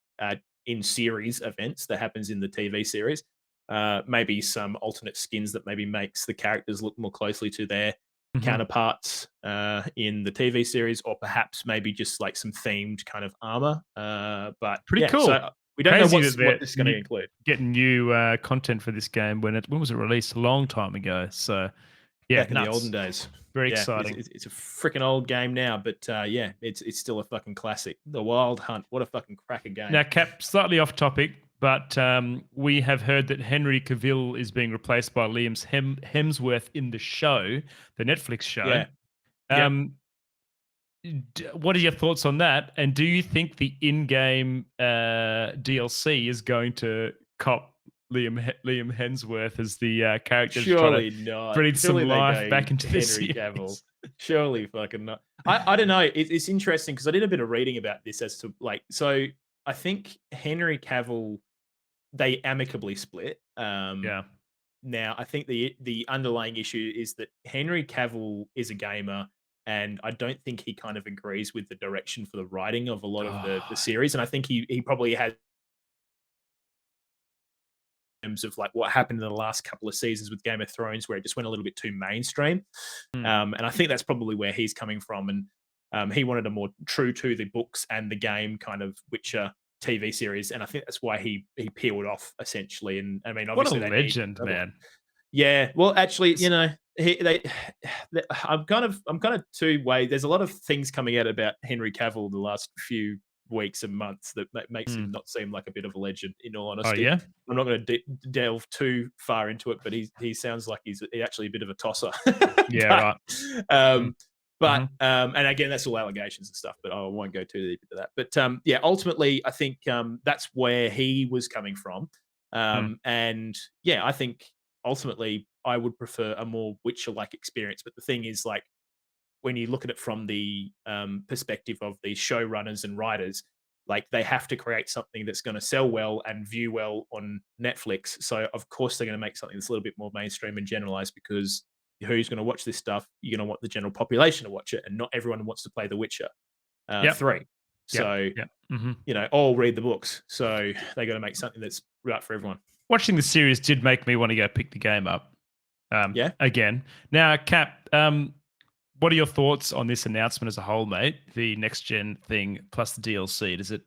series events that happens in the TV series. Maybe some alternate skins that maybe makes the characters look more closely to their counterparts in the TV series, or perhaps maybe just like some themed kind of armor. But pretty cool. So we don't know what this is going to include. Getting new content for this game when was it released? A long time ago. So back in the olden days. Very exciting. It's a freaking old game now, but it's still a fucking classic. The Wild Hunt, what a fucking cracker game. Now, Cap, slightly off topic, but we have heard that Henry Cavill is being replaced by Liam Hemsworth in the show, the Netflix show. What are your thoughts on that? And do you think the in-game DLC is going to cop Liam Hemsworth as the character? Surely not. Breathe some life back into Henry this Cavill. Surely fucking not. I don't know. It's interesting because I did a bit of reading about this as to so I think Henry Cavill, they amicably split. Now I think the underlying issue is that Henry Cavill is a gamer, and I don't think he kind of agrees with the direction for the writing of a lot of the series. And I think he probably has, in terms of like what happened in the last couple of seasons with Game of Thrones, where it just went a little bit too mainstream. And I think that's probably where he's coming from. And he wanted a more true to the books and the game kind of Witcher TV series. And I think that's why he peeled off essentially. And I mean, obviously, what a legend, man. Yeah. Well, actually, I'm kind of two ways. There's a lot of things coming out about Henry Cavill the last few weeks and months that makes him not seem like a bit of a legend, in all honesty. Oh, yeah? I'm not going to delve too far into it, but he sounds like he's actually a bit of a tosser. Yeah, right. But and again, that's all allegations and stuff, but I won't go too deep into that. But ultimately, I think that's where he was coming from. And yeah, I think ultimately I would prefer a more Witcher-like experience. But the thing is, like, when you look at it from the perspective of the showrunners and writers, like, they have to create something that's going to sell well and view well on Netflix. So of course they're going to make something that's a little bit more mainstream and generalized, because who's going to watch this stuff? You're going to want the general population to watch it, and not everyone wants to play The Witcher 3. So, all read the books. So they got to make something that's right for everyone. Watching the series did make me want to go pick the game up. Again. Now, Cap, what are your thoughts on this announcement as a whole, mate? The next gen thing plus the DLC. Does it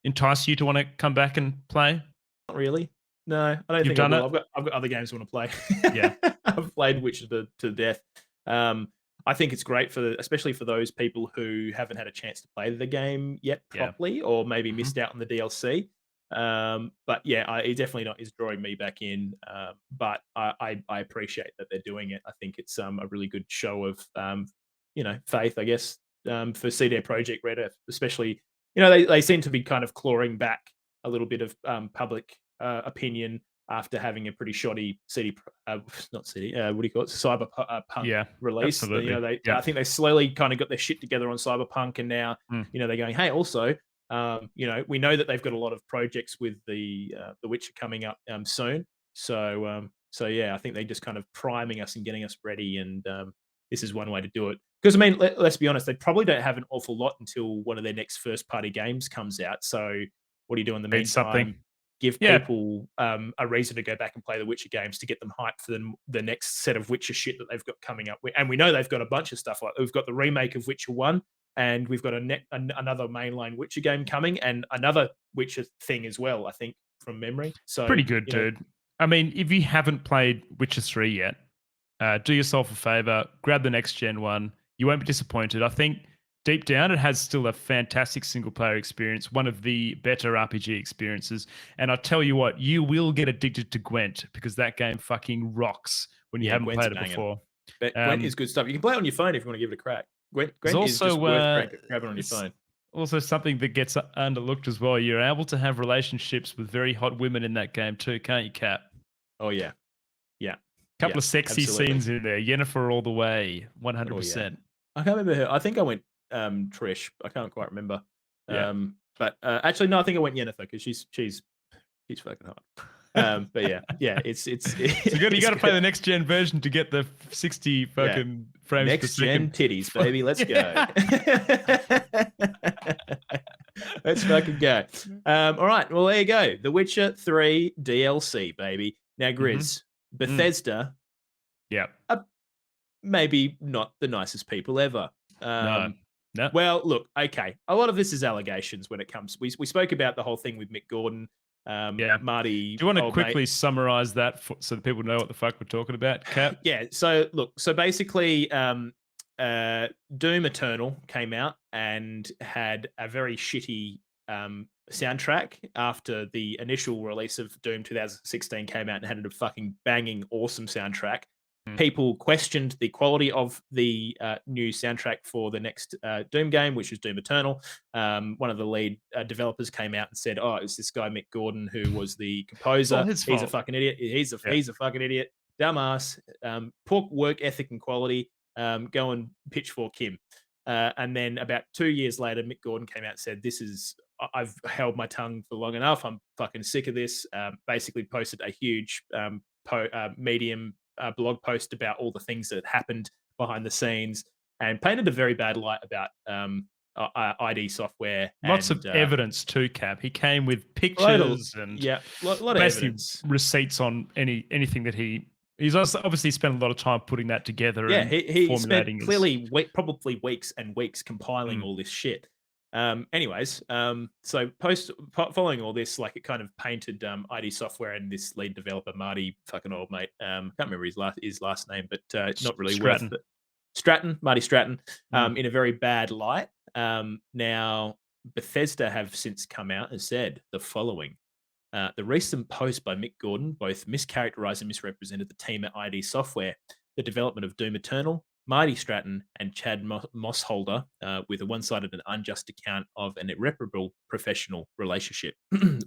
entice you to want to come back and play? Not really. No, I don't You've think I done will. it? I've got other games I want to play. Yeah. I've played Witcher to death. I think it's great especially for those people who haven't had a chance to play the game yet Yeah. properly, or maybe Mhm. missed out on the DLC. But yeah, it definitely is drawing me back in. But I appreciate that they're doing it. I think it's a really good show of faith, I guess, for CD Projekt Red, especially. They seem to be kind of clawing back a little bit of public opinion after having a pretty shoddy not CD, what do you call it, Cyberpunk Yeah, release. absolutely. I think they slowly kind of got their shit together on Cyberpunk, and now Mm. they're going, hey, also, we know that they've got a lot of projects with the Witcher coming up soon. So yeah, I think they're just kind of priming us and getting us ready, and this is one way to do it. Because I mean, let's be honest, they probably don't have an awful lot until one of their next first-party games comes out. So what do you do in the Need something. meantime? Give Yeah. people a reason to go back and play the Witcher games to get them hyped for the next set of Witcher shit that they've got coming up. And we know they've got a bunch of stuff. Like we've got the remake of Witcher 1, and we've got another mainline Witcher game coming, and another Witcher thing as well, I think, from memory. So Pretty good, dude. I mean, if you haven't played Witcher 3 yet, do yourself a favor, grab the next gen one. You won't be disappointed. I think deep down, it has still a fantastic single player experience, one of the better RPG experiences. And I tell you what, you will get addicted to Gwent because that game fucking rocks when you haven't Gwent's played a it banger. before. But Gwent is good stuff. You can play it on your phone if you want to give it a crack. Gwent is just worth grabbing on your phone. Also, something that gets underlooked as well. You're able to have relationships with very hot women in that game too, can't you, Cap? Oh yeah, Couple of sexy absolutely. scenes in there. Yennefer all the way, 100%. I can't remember her. I think I went Trish. I can't quite remember. Yeah. But actually, no, I think I went Yennefer because she's fucking hot. But yeah, it's So you got to play the next gen version to get the 60 fucking frames per next gen second. titties, baby. Let's go. Let's fucking go. All right. Well, there you go. The Witcher 3 DLC, baby. Now, Grizz, Bethesda. Yeah. Maybe not the nicest people ever. No. Well, look, okay. A lot of this is allegations when it comes. We spoke about the whole thing with Mick Gordon. Marty. Do you want to quickly summarize that so that people know what the fuck we're talking about, Cap? Yeah. So look. So basically, Doom Eternal came out and had a very shitty soundtrack after the initial release of Doom 2016 came out and had a fucking banging awesome soundtrack. People questioned the quality of the new soundtrack for the next Doom game, which was Doom Eternal. One of the lead developers came out and said, "Oh, it's this guy Mick Gordon who was the composer. He's a fucking idiot. He's a fucking idiot, dumbass. Poor work ethic and quality. Go and pitchfork him." And then about 2 years later, Mick Gordon came out and said, I've held my tongue for long enough. I'm fucking sick of this. Basically posted a huge Medium blog post about all the things that happened behind the scenes and painted a very bad light about ID Software. Lots of evidence too, Cap. He came with pictures and lot of evidence, receipts on anything that he's also obviously spent a lot of time putting that together. Yeah, and he spent clearly probably weeks and weeks compiling all this shit. Anyways, so following all this, like it kind of painted ID Software and this lead developer Marty, fucking old mate. Can't remember his last name, but not really Stratton. worth it. Marty Stratton, in a very bad light. Now Bethesda have since come out and said the following. The recent post by Mick Gordon both mischaracterized and misrepresented the team at ID Software, the development of Doom Eternal, Marty Stratton, and Chad Mossholder with a one-sided and unjust account of an irreparable professional relationship.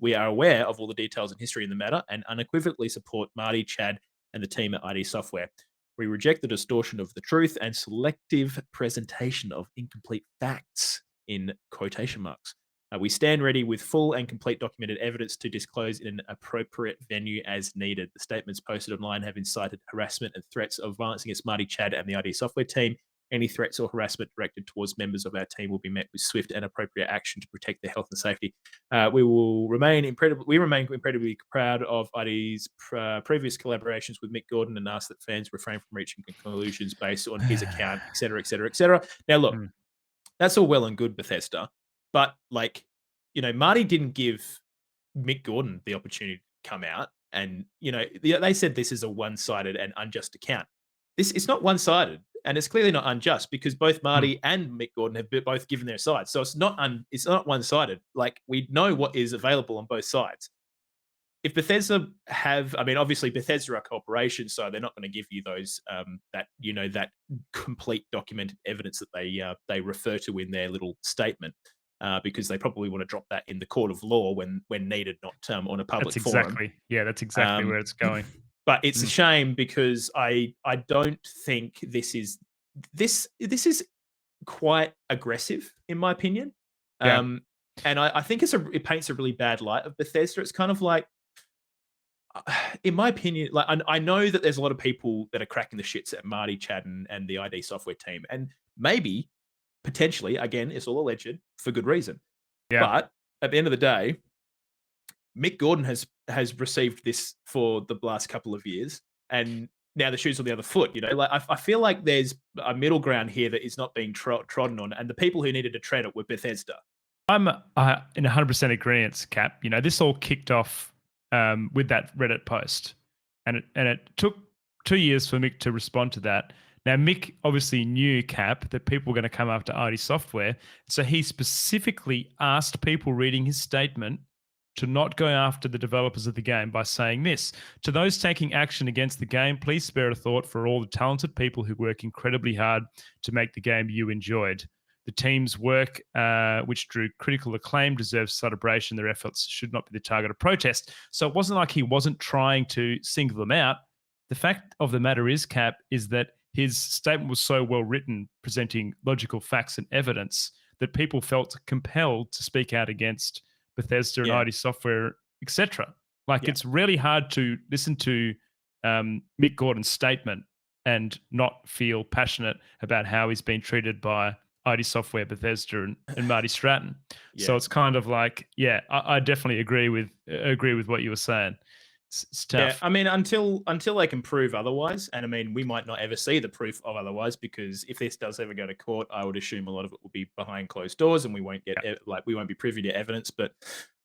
We are aware of all the details and history in the matter and unequivocally support Marty, Chad, and the team at ID Software. We reject the distortion of the truth and selective presentation of incomplete facts in quotation marks. We stand ready with full and complete documented evidence to disclose in an appropriate venue as needed. The statements posted online have incited harassment and threats of violence against Marty, Chad, and the ID Software team. Any threats or harassment directed towards members of our team will be met with swift and appropriate action to protect their health and safety. We remain incredibly proud of ID's previous collaborations with Mick Gordon and ask that fans refrain from reaching conclusions based on his account, etc., etc., etc. Now, look, that's all well and good, Bethesda. But like, Marty didn't give Mick Gordon the opportunity to come out, and they said this is a one-sided and unjust account. It's not one-sided, and it's clearly not unjust because both Marty and Mick Gordon have both given their side. So it's not one-sided. Like, we know what is available on both sides. If Bethesda obviously Bethesda are a corporation, so they're not going to give you those that complete documented evidence that they refer to in their little statement, because they probably want to drop that in the court of law when needed, not on a public forum. That's exactly where it's going. But it's a shame because I don't think this is quite aggressive, in my opinion. Yeah. And I think it paints a really bad light of Bethesda. It's kind of like, in my opinion, like, I know that there's a lot of people that are cracking the shits at Marty, Chad, and the ID Software team, and maybe potentially, again, it's all alleged, for good reason. Yeah. But at the end of the day, Mick Gordon has received this for the last couple of years, and now the shoe's on the other foot. Like, I feel like there's a middle ground here that is not being trodden on, and the people who needed to tread it were Bethesda. I'm in 100% agreement, Cap. This all kicked off with that Reddit post, and it took 2 years for Mick to respond to that. Now, Mick obviously knew, Cap, that people were going to come after ID Software, so he specifically asked people reading his statement to not go after the developers of the game by saying this: "To those taking action against the game, please spare a thought for all the talented people who work incredibly hard to make the game you enjoyed. The team's work, which drew critical acclaim, deserves celebration. Their efforts should not be the target of protest." So it wasn't like he wasn't trying to single them out. The fact of the matter is, Cap, is that his statement was so well written, presenting logical facts and evidence, that people felt compelled to speak out against Bethesda and ID Software, etc. Like, it's really hard to listen to Mick Gordon's statement and not feel passionate about how he's been treated by ID Software, Bethesda, and Marty Stratton. So it's kind of like, I definitely agree with what you were saying. It's tough. Yeah, I mean, until they can prove otherwise, and I mean, we might not ever see the proof of otherwise, because if this does ever go to court, I would assume a lot of it will be behind closed doors, and we won't get we won't be privy to evidence. But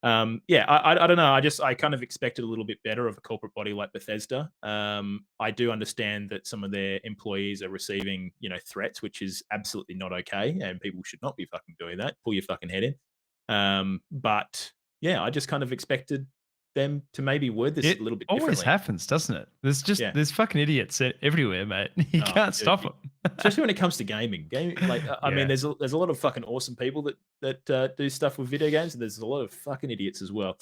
I don't know. I kind of expected a little bit better of a corporate body like Bethesda. I do understand that some of their employees are receiving threats, which is absolutely not okay, and people should not be fucking doing that. Pull your fucking head in. But yeah, I just kind of expected them to maybe word this a little bit differently. It always happens, doesn't it? There's fucking idiots everywhere, mate. You can't stop them. Especially when it comes to gaming. Like, I mean, there's a lot of fucking awesome people that do stuff with video games, and there's a lot of fucking idiots as well.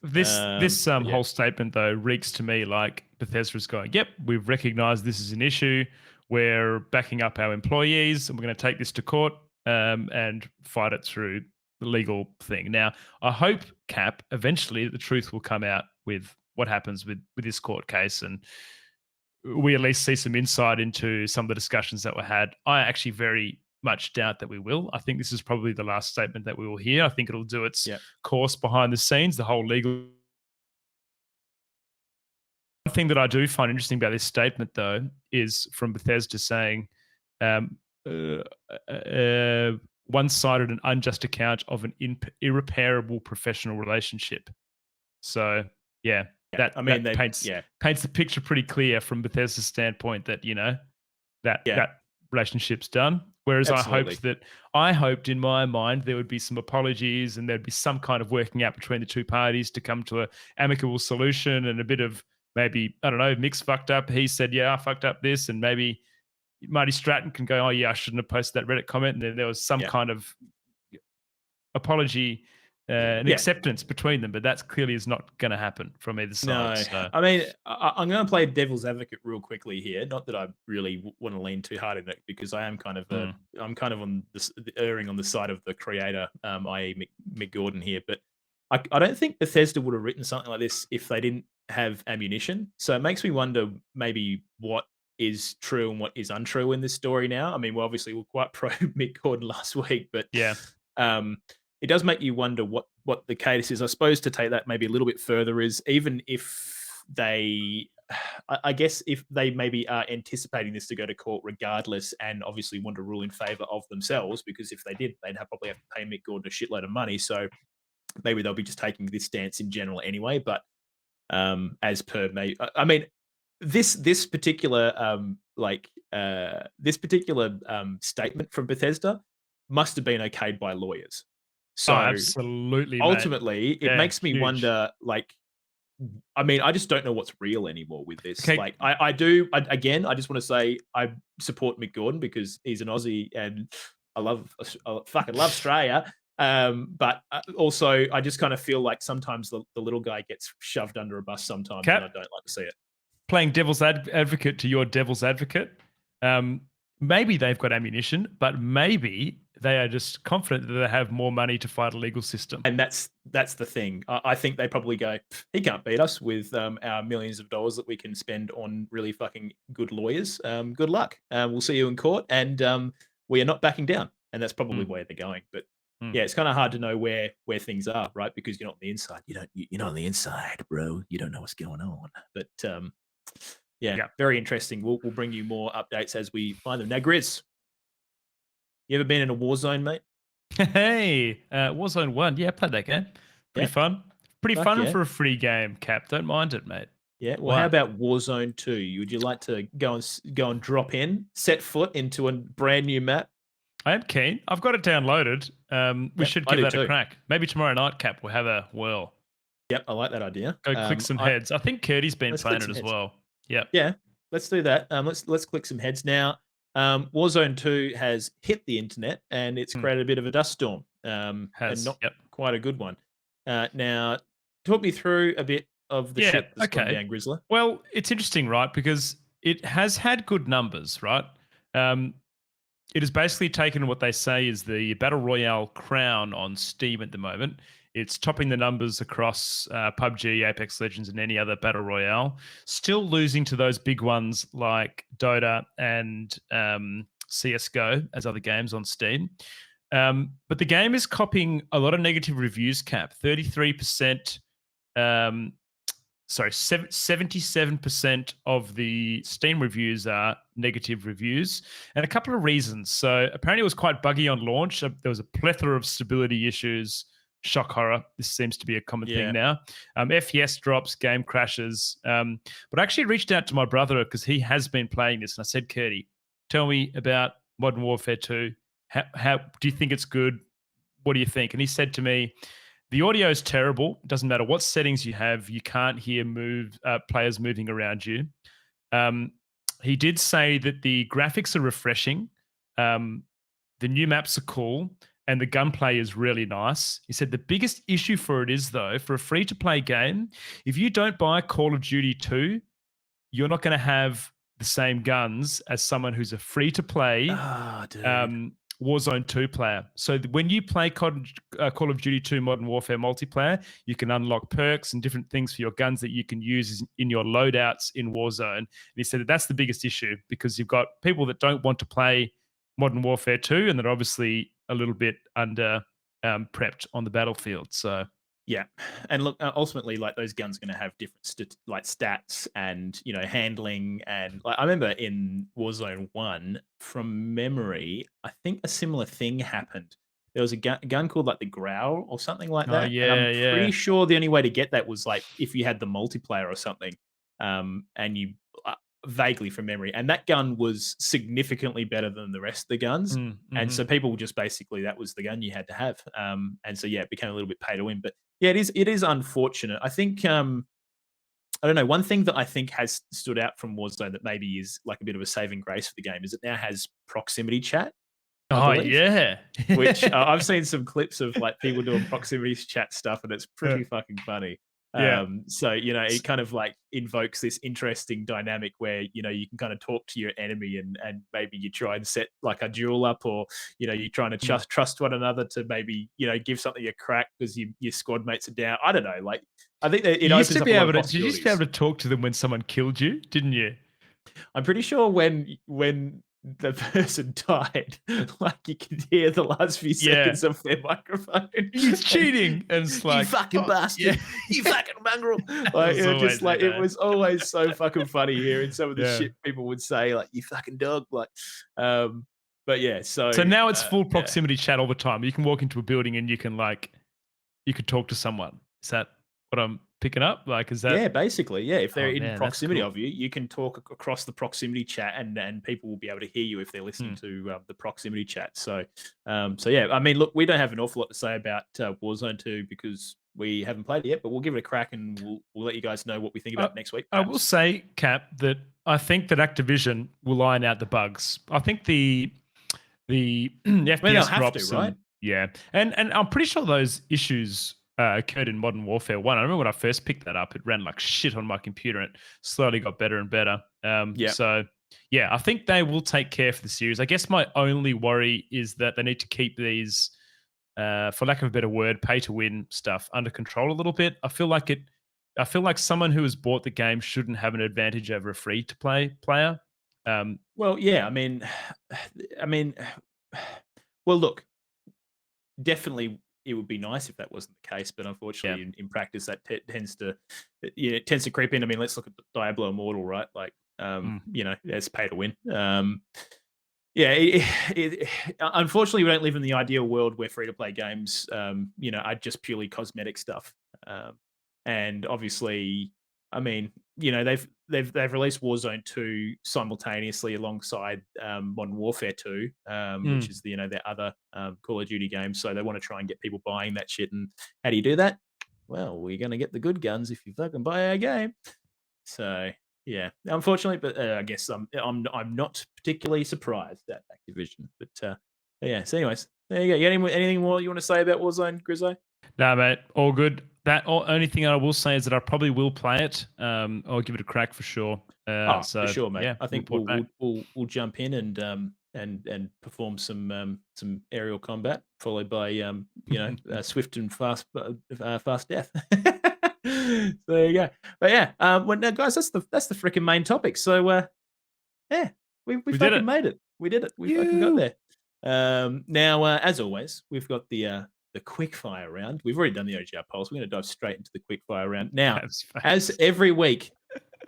This whole statement, though, reeks to me like Bethesda's going, "Yep, we've recognized this is an issue. We're backing up our employees, and we're going to take this to court and fight it through the legal thing." Now, I hope, Cap, eventually the truth will come out with what happens with this court case, and we at least see some insight into some of the discussions that were had. I actually very much doubt that we will. I think this is probably the last statement that we will hear. I think it'll do its course behind the scenes, the whole legal. One thing that I do find interesting about this statement, though, is from Bethesda saying, one-sided and unjust account of an irreparable professional relationship. So, that paints the picture pretty clear from Bethesda's standpoint that that relationship's done. Whereas Absolutely. I hoped in my mind there would be some apologies and there'd be some kind of working out between the two parties to come to an amicable solution, and a bit of maybe, I don't know, Mick's fucked up. He said, "Yeah, I fucked up this," and maybe Marty Stratton can go, "Oh yeah, I shouldn't have posted that Reddit comment," and then there was some kind of apology and acceptance between them. But that clearly is not going to happen from either side. No, So. I mean, I'm going to play devil's advocate real quickly here. Not that I really want to lean too hard in it, because I am kind of I'm kind of on erring on the side of the creator, i.e. Mick Gordon here. But I don't think Bethesda would have written something like this if they didn't have ammunition. So it makes me wonder maybe what is true and what is untrue in this story now. I mean, we're quite pro Mick Gordon last week, but it does make you wonder what the case is. I suppose to take that maybe a little bit further is, even if they, I guess if they maybe are anticipating this to go to court regardless, and obviously want to rule in favor of themselves, because if they did, they'd probably have to pay Mick Gordon a shitload of money. So maybe they'll be just taking this stance in general anyway. But as per me, I mean, this particular statement from Bethesda must have been okayed by lawyers. So Oh, absolutely, mate. ultimately, it Yeah, makes me huge. wonder, like, I mean, I just don't know what's real anymore with this. Okay. Like, I just want to say I support Mick Gordon because he's an Aussie and I fucking love Australia. But also, I just kind of feel like sometimes the little guy gets shoved under a bus sometimes, Cap? and I don't like to see it. Playing devil's advocate to your devil's advocate, maybe they've got ammunition, but maybe they are just confident that they have more money to fight a legal system. And that's the thing. I think they probably go, he can't beat us with our millions of dollars that we can spend on really fucking good lawyers. Good luck. We'll see you in court, and we are not backing down. And that's probably where they're going. But yeah, it's kind of hard to know where things are, right? Because you're not on the inside. You're not on the inside, bro. You don't know what's going on. But yeah, very interesting. We'll bring you more updates as we find them. Now, Grizz, you ever been in a war zone, mate? Hey, Warzone 1. Yeah, I played that game. Pretty fun. Pretty fun for a free game, Cap. Don't mind it, mate. Yeah. Well, how about Warzone 2? Would you like to go and drop in, set foot into a brand new map? I am keen. I've got it downloaded. We should give that a crack. Maybe tomorrow night, Cap, we'll have a whirl. Yep, I like that idea. Go click some heads. I think Curdy's been playing it as well. Yeah. Yeah, let's do that. Let's click some heads now. Warzone 2 has hit the internet and it's created a bit of a dust storm. And not quite a good one. Now, talk me through a bit of the shit that's gone down, Grizzler. Well, it's interesting, right? Because it has had good numbers, right? It has basically taken what they say is the Battle Royale crown on Steam at the moment. It's topping the numbers across PUBG, Apex Legends, and any other Battle Royale. Still losing to those big ones like Dota and CSGO as other games on Steam. But the game is copying a lot of negative reviews, Cap. 33%, 77% of the Steam reviews are negative reviews, and a couple of reasons. So apparently it was quite buggy on launch. There was a plethora of stability issues. Shock horror. This seems to be a common thing now. FPS drops, game crashes. But I actually reached out to my brother because he has been playing this, and I said, Curdy, tell me about Modern Warfare 2. How do you think it's good? What do you think? And he said to me, the audio is terrible. It doesn't matter what settings you have. You can't hear players moving around you. He did say that the graphics are refreshing. The new maps are cool. And the gunplay is really nice. He said the biggest issue for it is, though, for a free-to-play game, if you don't buy Call of Duty 2, you're not going to have the same guns as someone who's a free-to-play Warzone 2 player. So when you play Call of Duty 2 Modern Warfare multiplayer, you can unlock perks and different things for your guns that you can use in your loadouts in Warzone. And he said that that's the biggest issue because you've got people that don't want to play Modern Warfare 2 and they're obviously a little bit under prepped on the battlefield. So yeah, and look, ultimately, like those guns are going to have different stats and handling. And like, I remember in Warzone 1, from memory, I think a similar thing happened. There was a gun called like the Growl or something like that. Yeah, and I'm pretty sure the only way to get that was like if you had the multiplayer or something, and you. Vaguely from memory, and that gun was significantly better than the rest of the guns, and so people just basically that was the gun you had to have, and so yeah, it became a little bit pay to win. But yeah, it is unfortunate. I think I don't know. One thing that I think has stood out from Warzone that maybe is like a bit of a saving grace for the game is it now has proximity chat. Yeah, which I've seen some clips of like people doing proximity chat stuff, and it's pretty fucking funny. So it kind of like invokes this interesting dynamic where you can kind of talk to your enemy and maybe you try and set like a duel up, or you're trying to trust one another to maybe give something a crack because your squad mates are down. I don't know. Like I think that it you used to be able to. You used to be able to talk to them when someone killed you, didn't you? I'm pretty sure when the person died, like you could hear the last few seconds of their microphone. He's cheating, and it's like, you fucking bastard, you fucking mongrel. Like it was always so fucking funny hearing some of the shit people would say, like you fucking dog, like. But yeah, so now it's full proximity chat all the time. You can walk into a building and you can like you could talk to someone. Is that what I'm picking up? Like, is that? Yeah, basically, yeah. If they're Oh, in man, that's proximity cool. of you, you can talk across the proximity chat, and people will be able to hear you if they're listening Hmm. to the proximity chat. So, so yeah. I mean, look, we don't have an awful lot to say about Warzone 2 because we haven't played it yet, but we'll give it a crack and we'll let you guys know what we think about it next week. I will perhaps. say, Cap, that I think that Activision will iron out the bugs. I think the they'll FPS have to, drops right? and I'm pretty sure those issues occurred in Modern Warfare 1. I remember when I first picked that up, it ran like shit on my computer and it slowly got better and better. Yeah. So yeah, I think they will take care for the series. I guess my only worry is that they need to keep these, for lack of a better word, pay to win stuff under control a little bit. I feel like someone who has bought the game shouldn't have an advantage over a free to play player. Well, yeah. I mean, well, look, definitely it would be nice if that wasn't the case, but unfortunately, in practice, that tends to creep in. I mean, let's look at Diablo Immortal, right? Like, it's pay to win. Unfortunately, we don't live in the ideal world where free to play games, are just purely cosmetic stuff. And obviously, I mean, they've released Warzone 2 simultaneously alongside Modern Warfare 2, which is their other Call of Duty game. So they want to try and get people buying that shit. And how do you do that? Well, we're going to get the good guns if you fucking buy our game. So yeah, unfortunately, but I guess I'm not particularly surprised at Activision. But yeah. So anyways, there you go. You got anything more you want to say about Warzone, Grizzo? No, mate, all good. Only thing I will say is that I probably will play it. I'll give it a crack for sure. For sure, mate. Yeah, I think we'll jump in and perform some aerial combat, followed by swift and fast death. So there you go. But yeah, now, guys, that's the freaking main topic. So yeah, we did fucking it. made it. We did it. We fucking got there. Now, as always, we've got the quick fire round. We've already done the OGR polls. We're going to dive straight into the quick fire round. Now, as every week,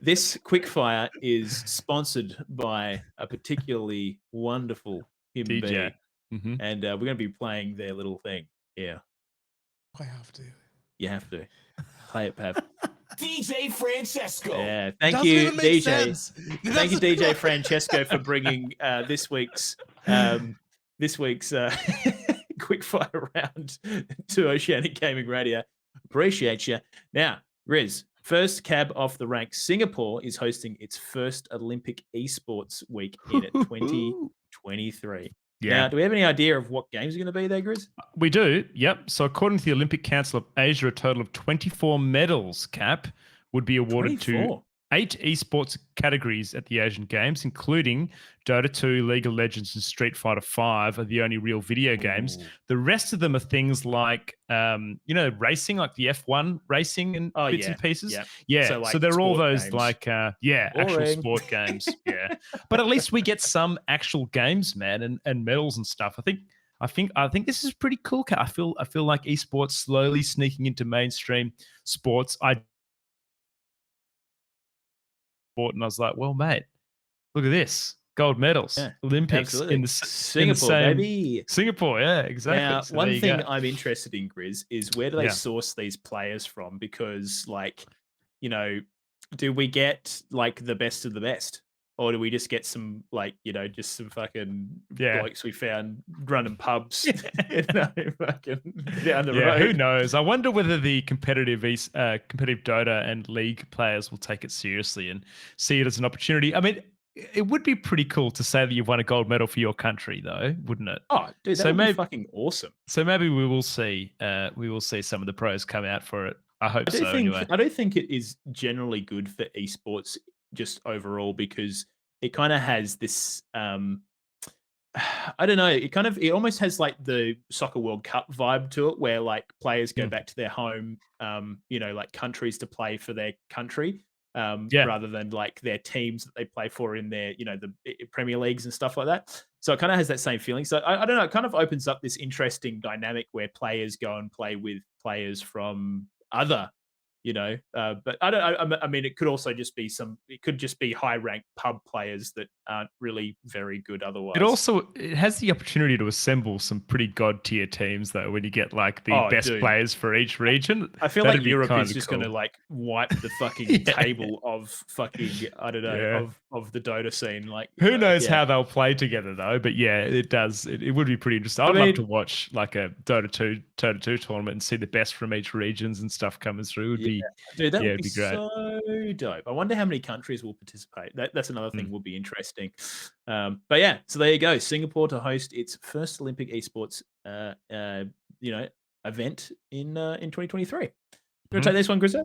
this quick fire is sponsored by a particularly wonderful human DJ. being. And we're going to be playing their little thing. Yeah. I have to. You have to. Play it, Pav. DJ Francesco. Yeah. Thank Doesn't you, even make DJ. sense. Thank you, DJ Francesco, for bringing this week's quick fire round to Oceanic Gaming Radio. Appreciate you. Now, Riz, first cab off the rank. Singapore is hosting its first Olympic esports week in 2023. Yeah. Now, do we have any idea of what games are going to be there, Grizz? We do, yep. So according to the Olympic Council of Asia, a total of 24 medals, Cap, would be awarded 24. to 8 esports categories at the Asian Games, including Dota 2, League of Legends, and Street Fighter 5 are the only real video games. The rest of them are things like, racing, like the F1 racing and bits and pieces. Yep. Yeah, So, like, so they're all sport those games. actual Boring. sport games. Yeah, but at least we get some actual games, man, and medals and stuff. I think this is pretty cool. I feel like esports slowly sneaking into mainstream sports. And I was like, well, mate, look at this. Gold medals, Olympics absolutely. in the Singapore, same, baby. Singapore, yeah, exactly. Now, So one there you thing go. I'm interested in, Grizz, is where do they source these players from? Because, do we get like the best of the best? Or do we just get some just some fucking blokes we found running pubs fucking down the road? Who knows? I wonder whether the competitive Dota and League players will take it seriously and see it as an opportunity. I mean, it would be pretty cool to say that you've won a gold medal for your country, though, wouldn't it? Oh, dude, that would be fucking awesome. So maybe we will see some of the pros come out for it. I hope so. Anyway, I don't think it is generally good for esports just overall because it kind of has this. I don't know. It almost has like the Soccer World Cup vibe to it, where like players go back to their home, like countries to play for their country, rather than like their teams that they play for in their, the Premier Leagues and stuff like that. So it kind of has that same feeling. So I don't know. It kind of opens up this interesting dynamic where players go and play with players from other But I don't. I mean, it could also just be it could just be high ranked pub players that aren't really very good otherwise. It has the opportunity to assemble some pretty god tier teams though. When you get like the best dude. players for each region, I feel that'd like be Europe is kinda just cool. going to like wipe the fucking table of fucking I don't know Yeah. of the Dota scene. Like Who knows yeah. how they'll play together though? But yeah, it does. It would be pretty interesting. I'd I love mean- to watch like a Dota 2 tournament and see the best from each regions and stuff coming through. It would be Dude, that would it'd be be great. so dope. I wonder how many countries will participate. That's another Hmm. thing will be interesting. But yeah, so there you go. Singapore to host its first Olympic esports, event in 2023. You want to take this one, Grizzly?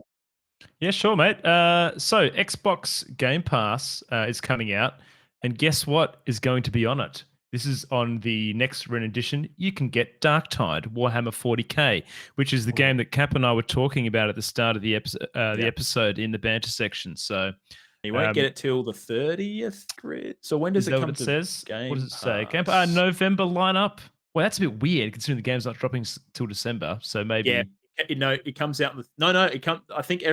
Yeah, sure, mate. So Xbox Game Pass is coming out, and guess what is going to be on it? This is on the next run edition. You can get Darktide Warhammer 40k, which is the game that Cap and I were talking about at the start of the episode in the banter section. So You won't get it till the 30th, Grid. So when does is it that come what it to says? Game What does it say? Game Pass? November lineup. Well, that's a bit weird considering the game's not dropping till December. So maybe it comes out. It comes. I think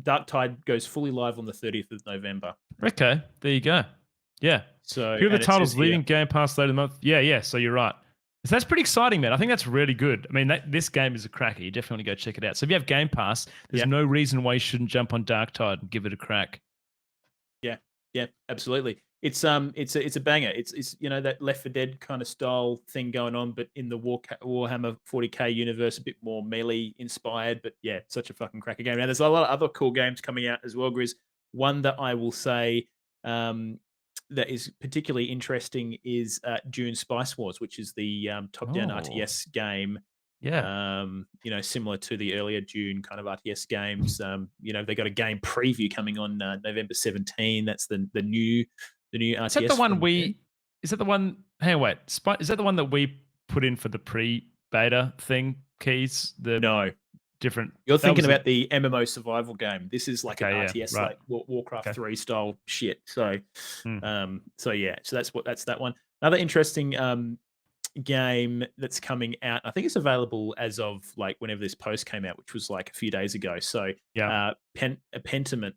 Darktide goes fully live on the 30th of November. Okay, there you go. Yeah. So Here are the and it titles says here- leaving Game Pass later in the month. Yeah. So you're right. So that's pretty exciting, man. I think that's really good. I mean, this game is a cracker. You definitely go check it out. So if you have Game Pass, there's no reason why you shouldn't jump on Darktide and give it a crack. Yeah, absolutely. It's a banger. It's that Left 4 Dead kind of style thing going on, but in the Warhammer 40k universe, a bit more melee inspired. But yeah, such a fucking cracker game. Now there's a lot of other cool games coming out as well, Grizz. One that I will say that is particularly interesting is Dune Spice Wars, which is the top-down RTS game. Yeah. Similar to the earlier Dune kind of RTS games. They got a game preview coming on November 17. That's the new RTS. Is that the one from Dune. Is that the one? Hey, wait. Is that the one that we put in for the pre-beta thing? Keys. No. Different. You're thinking about the MMO survival game. This is like an Okay, RTS, right. like Warcraft Okay. 3 style shit. So, Hmm. so that's that one. Another interesting game that's coming out. I think it's available as of like whenever this post came out, which was like a few days ago. So, Pentiment,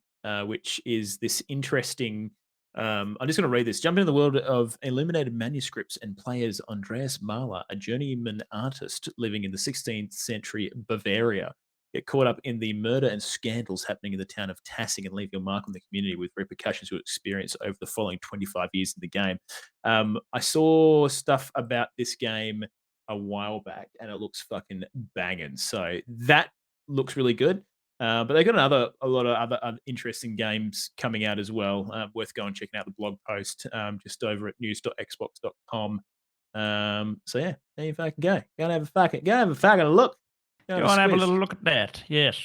which is this interesting. I'm just going to read this. Jump into the world of illuminated manuscripts and play as Andreas Mahler, a journeyman artist living in the 16th century Bavaria. Get caught up in the murder and scandals happening in the town of Tassing and leave your mark on the community with repercussions you'll experience over the following 25 years in the game. I saw stuff about this game a while back, and it looks fucking banging. So that looks really good. But they've got a lot of other interesting games coming out as well. Worth going and checking out the blog post just over at news.xbox.com. So yeah, there you fucking go. Go and have a fucking look. Go and have a little look at that. Yes.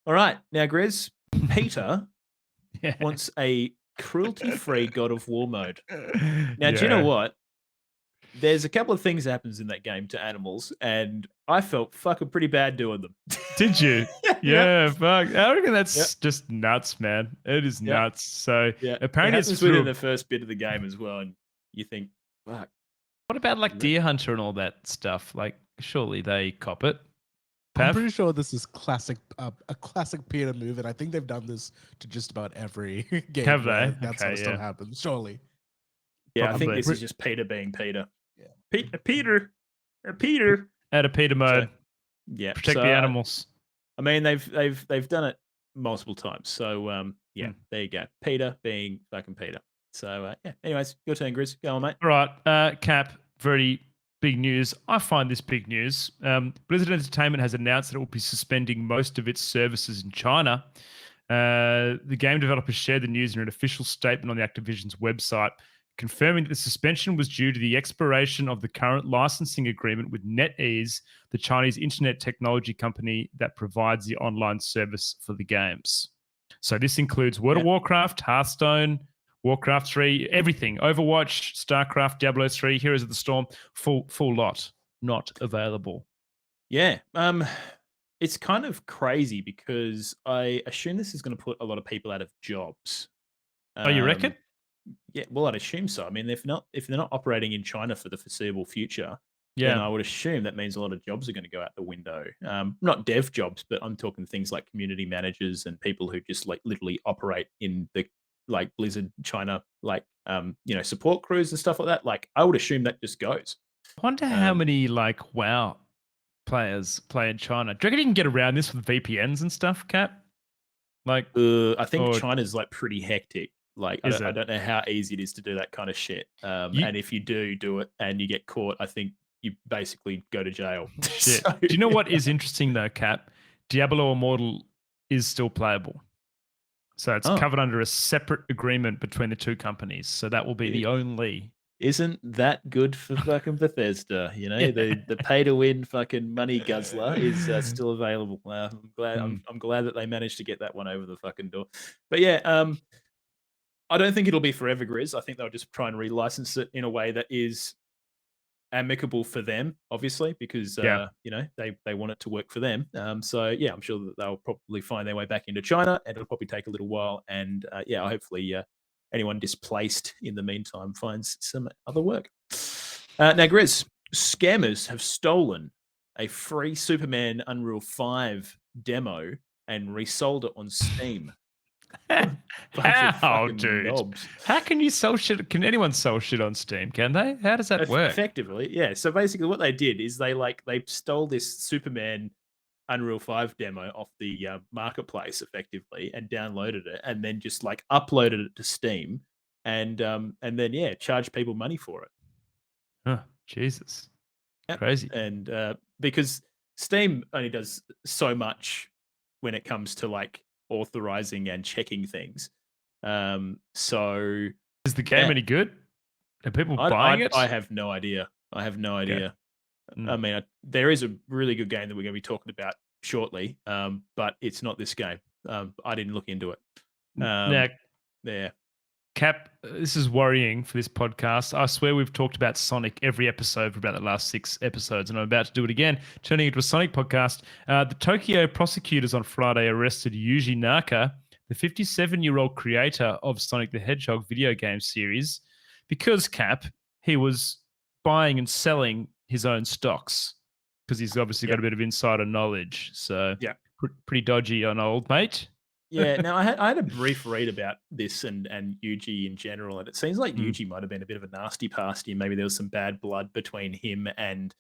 All right, now Grizz, Peter Yeah. wants a cruelty-free God of War mode. Now, do you know what? There's a couple of things that happens in that game to animals, and I felt fucking pretty bad doing them. Did you? Yeah, fuck. I reckon that's just nuts, man. It is nuts. So apparently it happens within the first bit of the game as well, and you think, fuck. What about like Deer Hunter and all that stuff? Like, surely they cop it. I'm Pav? pretty sure this is a classic Peter move, and I think they've done this to just about every game. Have where they? That sort of Okay, stuff yeah. happens. Surely. Yeah, I think Probably. this is just Peter being Peter. Yeah. Peter. Out of Peter mode. Yeah, Protect so, the animals. I mean, they've done it multiple times. So there you go. Peter being fucking Peter. So yeah. Anyways, your turn, Grizz. Go on, mate. All right, Cap, very big news. I find this big news. Blizzard Entertainment has announced that it will be suspending most of its services in China. The game developers shared the news in an official statement on the Activision's website, confirming that the suspension was due to the expiration of the current licensing agreement with NetEase, the Chinese internet technology company that provides the online service for the games. So this includes World of Warcraft, Hearthstone, Warcraft 3, everything. Overwatch, StarCraft, Diablo 3, Heroes of the Storm, full lot, not available. Yeah. It's kind of crazy because I assume this is going to put a lot of people out of jobs. Oh, you reckon? Yeah, well, I'd assume so. I mean, if they're not operating in China for the foreseeable future, then Yeah. I would assume that means a lot of jobs are going to go out the window. Not dev jobs, but I'm talking things like community managers and people who just like literally operate in the like Blizzard China, like support crews and stuff like that. Like I would assume that just goes. I wonder how Um, many like WoW players play in China. Do you reckon you can get around this with VPNs and stuff, Cap? Like, I think or China's like pretty hectic. Like is I it? don't know how easy it is to do that kind of shit. You, And if you do it and you get caught, I think you basically go to jail. shit. So, Do you know what is interesting though, Cap? Diablo Immortal is still playable. So it's Oh. covered under a separate agreement between the two companies. So that will be the only. Isn't that good for fucking Bethesda? You know, Yeah. the pay to win fucking money guzzler is still available. I'm glad. Mm. I'm glad that they managed to get that one over the fucking door. But yeah, I don't think it'll be forever, Grizz. I think they'll just try and relicense it in a way that is amicable for them, obviously, because Yeah. they want it to work for them. So yeah, I'm sure that they'll probably find their way back into China, and it'll probably take a little while. And hopefully, anyone displaced in the meantime finds some other work. Now, Grizz, scammers have stolen a free Superman Unreal 5 demo and resold it on Steam. Bunch of How, fucking dude? knobs. How can you sell shit? Can anyone sell shit on Steam? Can they? How does that work? Effectively, yeah. So basically, what they did is they stole this Superman Unreal 5 demo off the marketplace, effectively, and downloaded it, and then just like uploaded it to Steam, and then charged people money for it. Huh, Jesus, Yep. crazy. And because Steam only does so much when it comes to like authorizing and checking things. So Is the game yeah. any good? Are people buying it? I have no idea. I have no idea. Mm. I mean, there is a really good game that we're going to be talking about shortly, but it's not this game. I didn't look into it. Now, Yeah. Cap, this is worrying for this podcast. I swear we've talked about Sonic every episode for about the last 6 episodes, and I'm about to do it again, turning into a Sonic podcast. The Tokyo prosecutors on Friday arrested Yuji Naka, the 57-year-old creator of Sonic the Hedgehog video game series, because, Cap, he was buying and selling his own stocks because he's obviously got a bit of insider knowledge. So Yeah. Pretty dodgy on old mate. Yeah. Now, I had a brief read about this and Yuji in general, and it seems like Mm. Yuji might have been a bit of a nasty past year. Maybe there was some bad blood between him and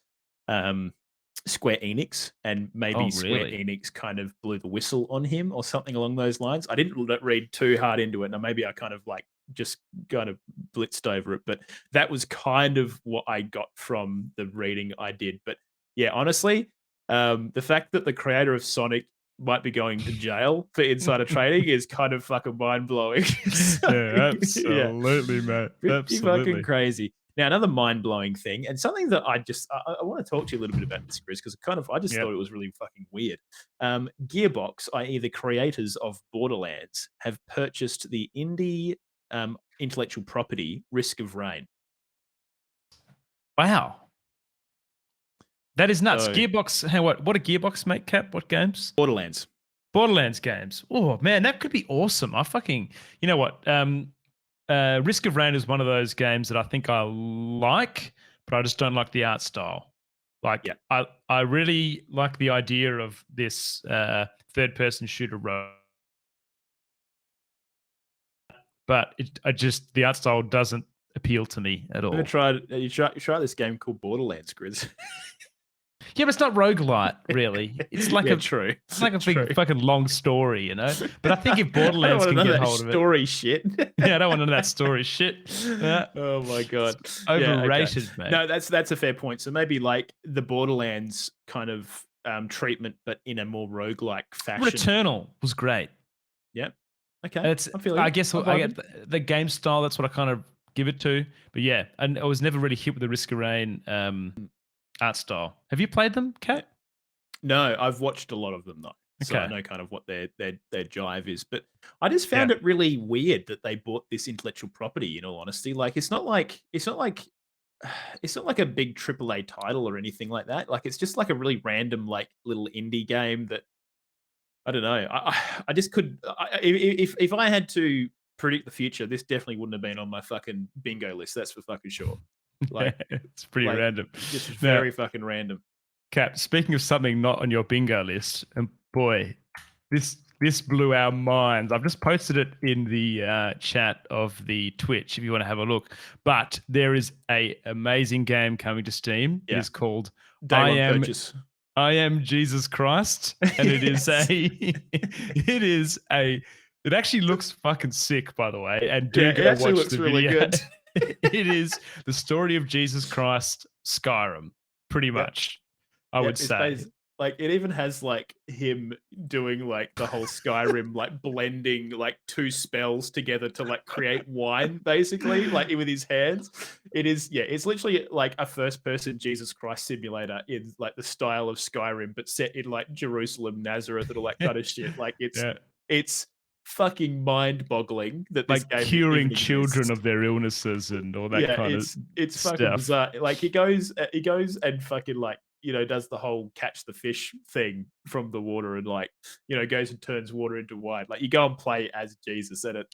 Square Enix, and maybe Square really? Enix kind of blew the whistle on him or something along those lines. I didn't read too hard into it. Now, maybe I kind of like just kind of blitzed over it, but that was kind of what I got from the reading I did. But yeah, honestly, the fact that the creator of Sonic might be going to jail for insider trading is kind of fucking mind blowing. Yeah, absolutely, mate. Pretty fucking crazy. Now, another mind blowing thing, and something that I want to talk to you a little bit about this, Chris, because I just thought it was really fucking weird. Gearbox, i.e., the creators of Borderlands, have purchased the indie intellectual property Risk of Rain. Wow. That is nuts. So- Gearbox, what do Gearbox make, Cap? What games? Borderlands. Borderlands games. Oh, man, that could be awesome. I fucking, you know what? Risk of Rain is one of those games that I think I like, but I just don't like the art style. Like, I really like the idea of this third-person shooter role, but the art style doesn't appeal to me at all. I'm gonna try this game called Borderlands, Grizz. Yeah, but it's not roguelite, really. It's like true. It's like a big fucking long story, you know? But I think if Borderlands can get hold of it. Story shit. Yeah, I don't want none of that story shit. Oh my god. It's overrated, mate. No, that's a fair point. So maybe like the Borderlands kind of treatment, but in a more roguelike fashion. Returnal was great. Yep. Okay. I guess I get the game style, that's what I kind of give it to. But yeah, and I was never really hit with the Risk of Rain art style. Have you played them, Kat? No, I've watched a lot of them though. So I know kind of what their jive is. But I just found it really weird that they bought this intellectual property, in all honesty. Like it's not like a big AAA title or anything like that. Like it's just like a really random like little indie game that I don't know. I just could if I had to predict the future, this definitely wouldn't have been on my fucking bingo list. That's for fucking sure. Like, it's pretty like, random. just Now, very fucking random. Cap, speaking of something not on your bingo list, and boy, this blew our minds. I've just posted it in the chat of the Twitch if you want to have a look. But there is a amazing game coming to Steam. It Yeah. is called Day one purchase. I Am Jesus Christ, and it is Yes. it actually looks fucking sick, by the way. And do Yeah, it go actually watch looks the really video. good. It is the story of Jesus Christ, Skyrim, pretty much. I would it's say. like it even has like him doing like the whole Skyrim like blending like two spells together to like create wine basically like with his hands. It is it's literally like a first person Jesus Christ simulator in like the style of Skyrim but set in like Jerusalem, Nazareth and all that kind of shit. Like it's fucking mind-boggling that this like game curing even children exists. of their illnesses and all that kind of it's fucking stuff. bizarre. Like he goes and fucking like does the whole catch the fish thing from the water and like goes and turns water into wine. Like you go and play as Jesus and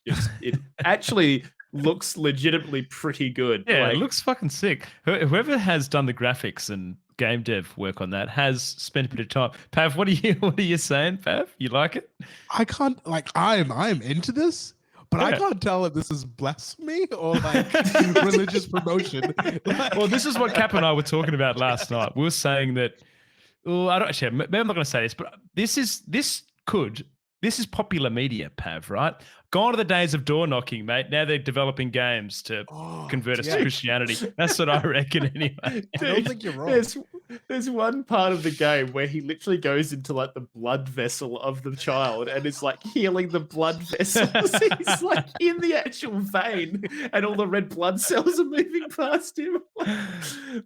it actually looks legitimately pretty good. Yeah, like, it looks fucking sick. Whoever has done the graphics and game dev work on that has spent a bit of time. Pav, what are you saying, Pav? You like it? I can't like I'm into this, but I Yeah. can't tell if this is blasphemy or like religious promotion. Like, Well, this is what Cap and I were talking about last night. We were saying that. Well, I don't actually. Maybe I'm not going to say this, but this is popular media, Pav. Right? Gone are the days of door knocking, mate. Now they're developing games to convert us to Christianity. That's what I reckon, anyway. I don't think you're wrong. There's one part of the game where he literally goes into like the blood vessel of the child and is like healing the blood vessels. He's like in the actual vein, and all the red blood cells are moving past him.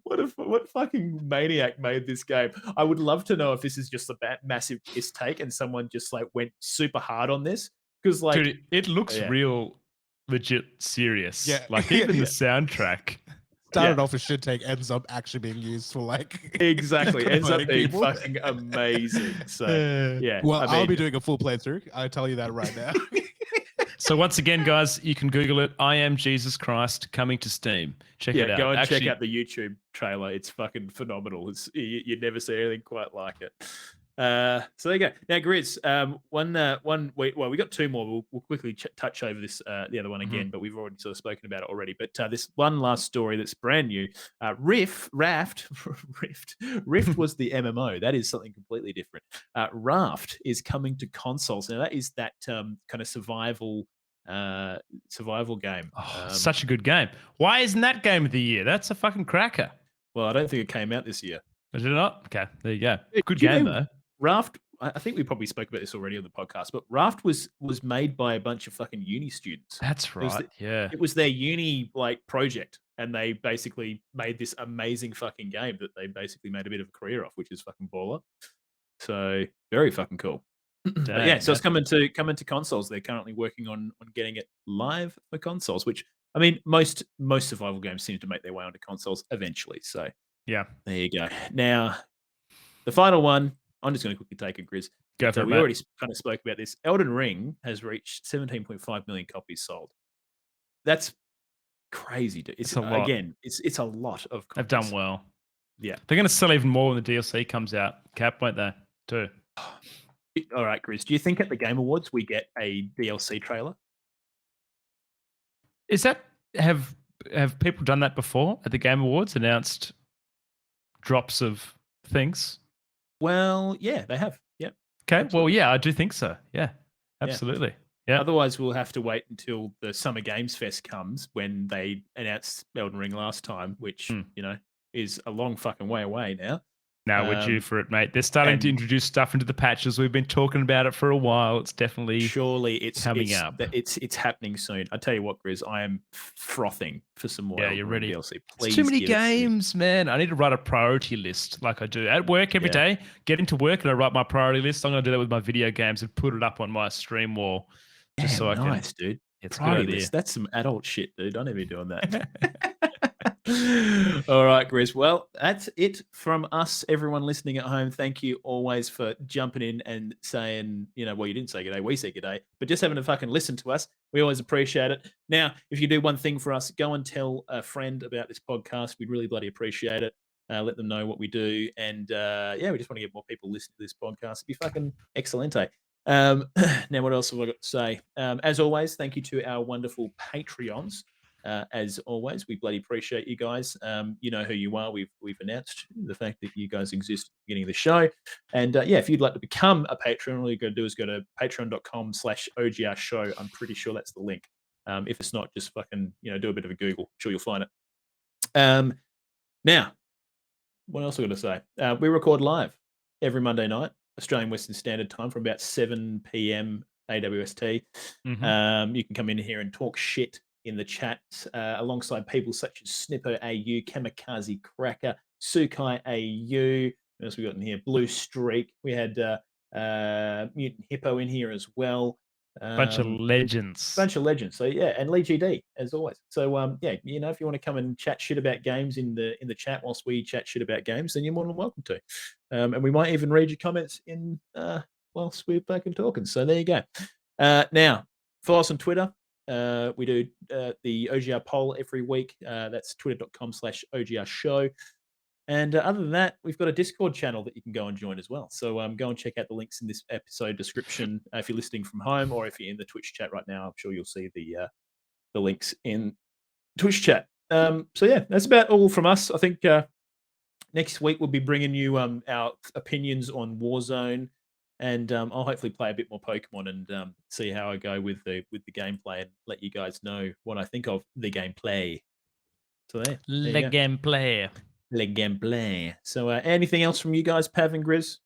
What fucking maniac made this game? I would love to know if this is just a massive piss take and someone just like went super hard on this. Because like, dude, it looks real, legit serious. Yeah. Like even the soundtrack. Started off as shit take, ends up actually being used for like exactly ends up converting being people. fucking amazing. So yeah, Well, I I'll mean, be doing a full playthrough. I tell you that right now. So once again, guys, you can Google it. I Am Jesus Christ coming to Steam. Check it out. Go and Actually, check out the YouTube trailer. It's fucking phenomenal. It's you'd never see anything quite like it. So there you go. Now, Grizz, we got two more. We'll quickly touch over this the other one again, but we've already sort of spoken about it already. But this one last story that's brand new. Rift was the MMO. That is something completely different. Raft is coming to consoles. Now that is that kind of survival game. such a good game. Why isn't that game of the year? That's a fucking cracker. Well, I don't think it came out this year. Is it not? Okay, there you go. Good Do you game know though. Raft, I think we probably spoke about this already on the podcast, but Raft was made by a bunch of fucking uni students. That's right. Yeah. It was their uni like project, and they basically made this amazing fucking game that they basically made a bit of a career off, which is fucking baller. So very fucking cool. But yeah, so it's coming to consoles. They're currently working on getting it live for consoles, which I mean, most survival games seem to make their way onto consoles eventually. So Yeah. there you go. Now, the final one, I'm just going to quickly take it, Grizz. Go for it, We mate. already kind of spoke about this. Elden Ring has reached 17.5 million copies sold. That's crazy, dude. It's a lot. Again, it's a lot of copies. They've done well. Yeah. They're going to sell even more when the DLC comes out. Cap, won't they? Too. All right, Grizz. Do you think at the Game Awards we get a DLC trailer? Is that have people done that before at the Game Awards? Announced drops of things. Well, yeah, they have. Yeah. Okay. Absolutely. Well, yeah, I do think so. Yeah. Absolutely. Yeah. Otherwise, we'll have to wait until the Summer Games Fest comes when they announced Elden Ring last time, which is a long fucking way away now. No, we're due for it, mate. They're starting to introduce stuff into the patches. We've been talking about it for a while. It's definitely coming up. It's happening soon. I tell you what, Grizz, I am frothing for some more. Yeah, Elden you're Ring ready. DLC. It's Please too many give it to me. games, man. I need to write a priority list like I do at work every day. Get into work and I write my priority list. I'm going to do that with my video games and put it up on my stream wall. Just so I can. Nice, dude. It's a Priority good idea. list. That's some adult shit, dude. I never be doing that. All right, Grizz. Well, that's it from us, everyone listening at home. Thank you always for jumping in and saying, well, you didn't say good day, we say good day, but just having to fucking listen to us. We always appreciate it. Now, if you do one thing for us, go and tell a friend about this podcast. We'd really bloody appreciate it. Let them know what we do. And we just want to get more people listening to this podcast. It'd be fucking excelente. Now, what else have I got to say? As always, thank you to our wonderful Patreons. As always, we bloody appreciate you guys. You know who you are. We've announced the fact that you guys exist at the beginning of the show. And if you'd like to become a Patreon, all you got to do is go to patreon.com/OGR show. I'm pretty sure that's the link. If it's not, just fucking do a bit of a Google. I'm sure you'll find it. Now, what else I got to say? We record live every Monday night, Australian Western Standard Time, from about 7 p.m. AWST. Mhm. You can come in here and talk shit in the chat alongside people such as Snipper AU, Kamikaze Cracker, Sukai AU. What else we got in here? Blue Streak. We had Mutant Hippo in here as well. Bunch of legends. Bunch of legends. So yeah, and Lee GD as always. So if you want to come and chat shit about games in the chat whilst we chat shit about games, then you're more than welcome to. And we might even read your comments in whilst we're fucking talking. So there you go. Now, follow us on Twitter. We do the OGR poll every week. That's twitter.com/OGR show. And other than that, we've got a Discord channel that you can go and join as well. So go and check out the links in this episode description if you're listening from home, or if you're in the Twitch chat right now. I'm sure you'll see the links in Twitch chat. So yeah, that's about all from us. I think next week we'll be bringing you our opinions on Warzone, and I'll hopefully play a bit more Pokemon and see how I go with the gameplay, and let you guys know what I think of the gameplay. So there you Le go. gameplay. Le gameplay. So anything else from you guys, Pav and Grizz?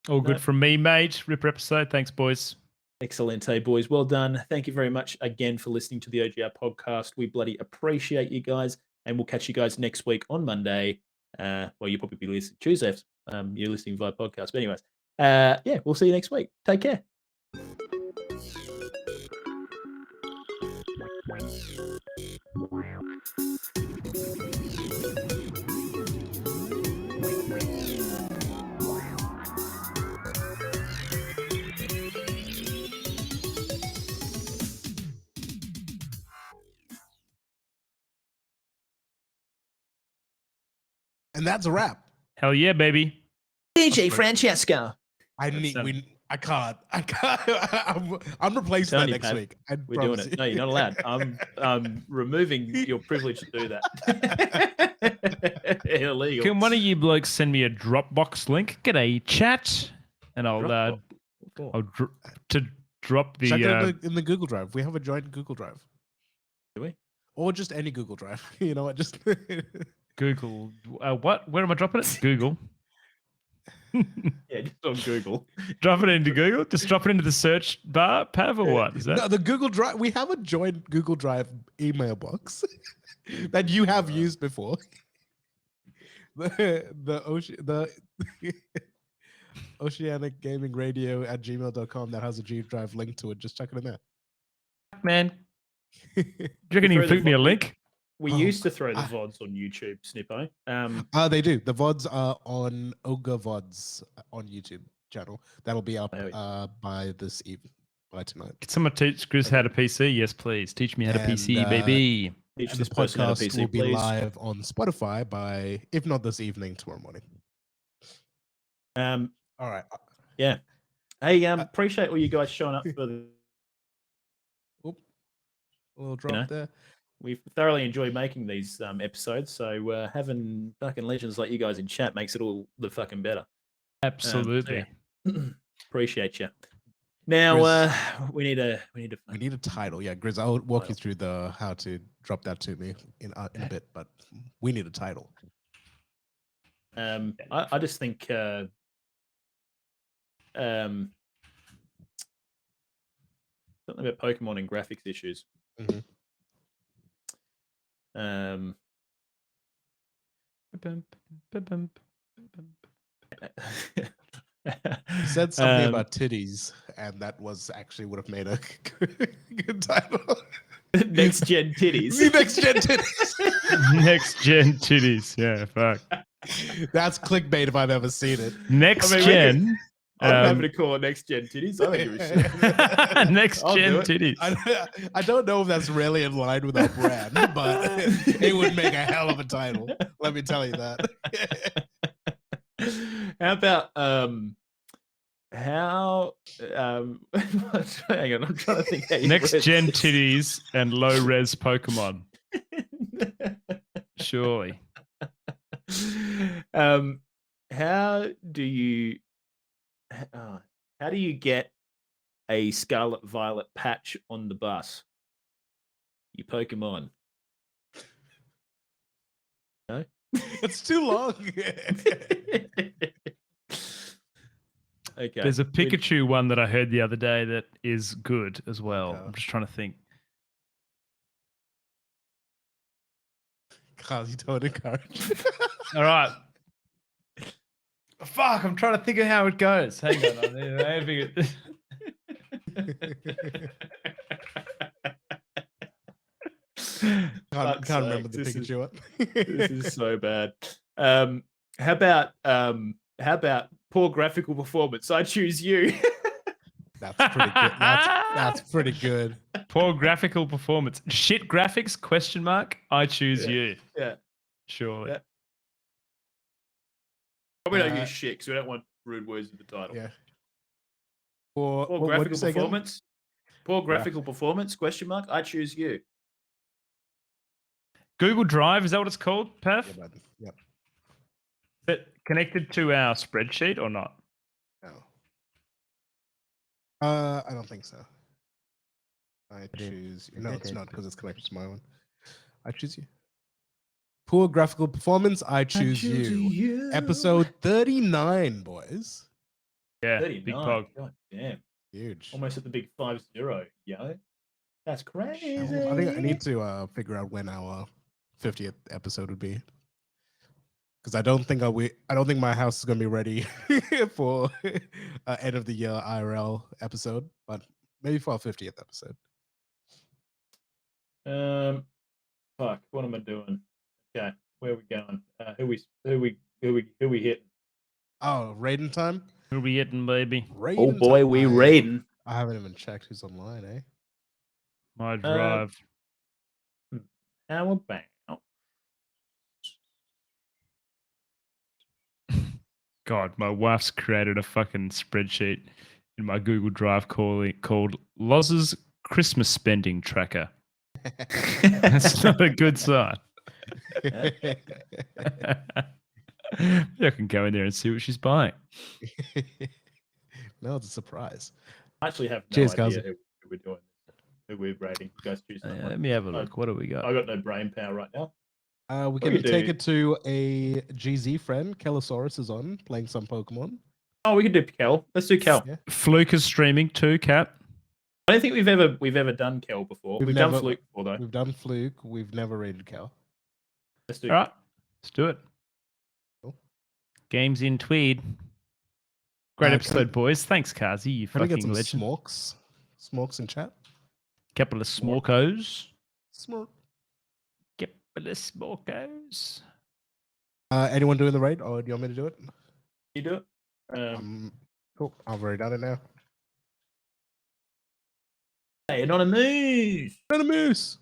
All good from me, mate. Ripper episode. Thanks, boys. Excellent, boys. Well done. Thank you very much again for listening to the OGR podcast. We bloody appreciate you guys, and we'll catch you guys next week on Monday. Well, you'll probably be listening Tuesday. You're listening via podcast. But anyways, we'll see you next week. Take care. And that's a wrap. Hell yeah, baby. DJ Francesco. I can't. I'm replacing that next week. We're doing it. No, you're not allowed. I'm removing your privilege to do that. Illegal. Can one of you blokes send me a Dropbox link? G'day, chat, and I'll drop the Check it in the Google Drive. We have a joint Google Drive. Do we? Or just any Google Drive. You know what? Just Google. What? Where am I dropping it? Google. Yeah, just on Google. Drop it into Google. Just drop it into the search bar, Pav, or what? Is that? No, the Google Drive. We have a joint Google Drive email box that you have used before. The Oceanic Gaming Radio at gmail.com that has a G Drive link to it. Just check it in there. Man, do you reckon you can flick me a link? We used to throw the VODs on YouTube, Snippo. They do. The VODs are on Ogre VODs on YouTube channel. That'll be up by this evening, by tonight. Can someone teach Grizz how to PC? Yes, please. Teach me how to PC, baby. Teach And this the person how to podcast PC, will be please. live on Spotify by, if not this evening, tomorrow morning. All right. Yeah. Hey, appreciate all you guys showing up for the. Oop, a little drop there. We've thoroughly enjoyed making these episodes, so having fucking legends like you guys in chat makes it all the fucking better. Absolutely. Appreciate you. Now Grizz, we need a title. Yeah, Grizz, I'll walk you through how to drop that to me in a bit, but we need a title. I just think something about Pokemon and graphics issues. Mm-hmm. You said something about titties, and that was actually would have made a good title. Next gen titties. The next gen titties. Next gen titties. Yeah, fuck. That's clickbait if I've ever seen it. Next I mean, gen. I'm happy to call it next gen titties. I don't give a shit. Next I'll gen do it. titties. I don't know if that's really in line with our brand, but it would make a hell of a title. Let me tell you that. How about how hang on, I'm trying to think how you Next word gen this. titties and low res Pokemon. Surely. How do you get a Scarlet Violet patch on the bus? You Pokemon. No? It's too long. Okay. There's a Pikachu one that I heard the other day that is good as well. Okay. I'm just trying to think. Carl, you don't encourage. All right. Fuck, I'm trying to think of how it goes. Hang on. I figure- Can't remember the this Pikachu one. This is so bad. How about poor graphical performance? I choose you. That's pretty good. That's pretty good. Poor graphical performance. Shit graphics? Question mark. I choose you. Yeah. Surely. Yeah. Probably don't Uh, use shit because we don't want rude words in the title. Yeah. Or Poor what did you graphical say again? performance. Poor graphical performance? Question mark. I choose you. Google Drive, is that what it's called, Perf? Yeah, bud. Yep. Is it connected to our spreadsheet or not? No. I don't think so. I choose. No, it's not because it's connected to my one. I choose you. Poor graphical performance. I choose you. Episode 39, boys. Yeah, 39. big pog. God damn. Huge. Almost at the big 50, yo. That's crazy. I think I need to figure out when our 50th episode would be, because I don't think my house is gonna be ready for end of the year IRL episode, but maybe for our 50th episode. Fuck. What am I doing? Okay, where are we going? Who we hitting? Oh, raiding time. Who we hitting, baby? Oh boy, we raiding. I haven't even checked who's online, eh? My drive. How about? God, my wife's created a fucking spreadsheet in my Google Drive called Loz's Christmas Spending Tracker. That's not a good sign. I can go in there and see what she's buying. No, it's a surprise. I actually have no Cheers, idea guys. who we're doing. Who we're rating. You guys choose someone. Let me have a look. What do we got? I got no brain power right now. We We can could take do- it to a GZ friend. Kelosaurus is on playing some Pokemon. Oh, we could do Kel. Let's do Kel. Yeah. Fluke is streaming too, Cap. I don't think we've ever done Kel before. We've done Fluke before though. We've done Fluke. We've never rated Kel. Let's do. All right, let's do it. Cool. Games in Tweed. Great can episode, boys. Thanks, Kazi. You Can I get fucking some legend. smokes in chat? Couple of smorkos. Smoke. Couple of smorkos. Anyone doing the raid, or do you want me to do it? You do it. Cool. I've already done it now. Hey, Anonymous. Anonymous.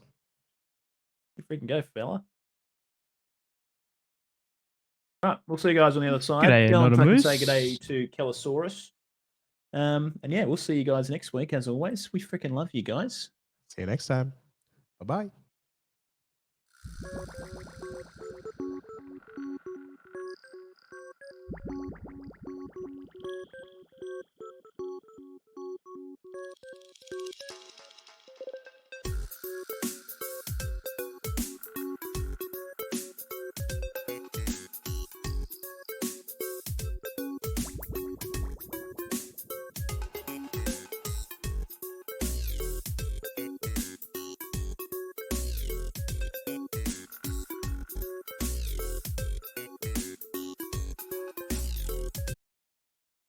You freaking go, fella. All right, we'll see you guys on the other side. G'day, Go and fucking Anonymous. say g'day to Kelosaurus. And yeah, we'll see you guys next week. As always, we freaking love you guys. See you next time. Bye bye.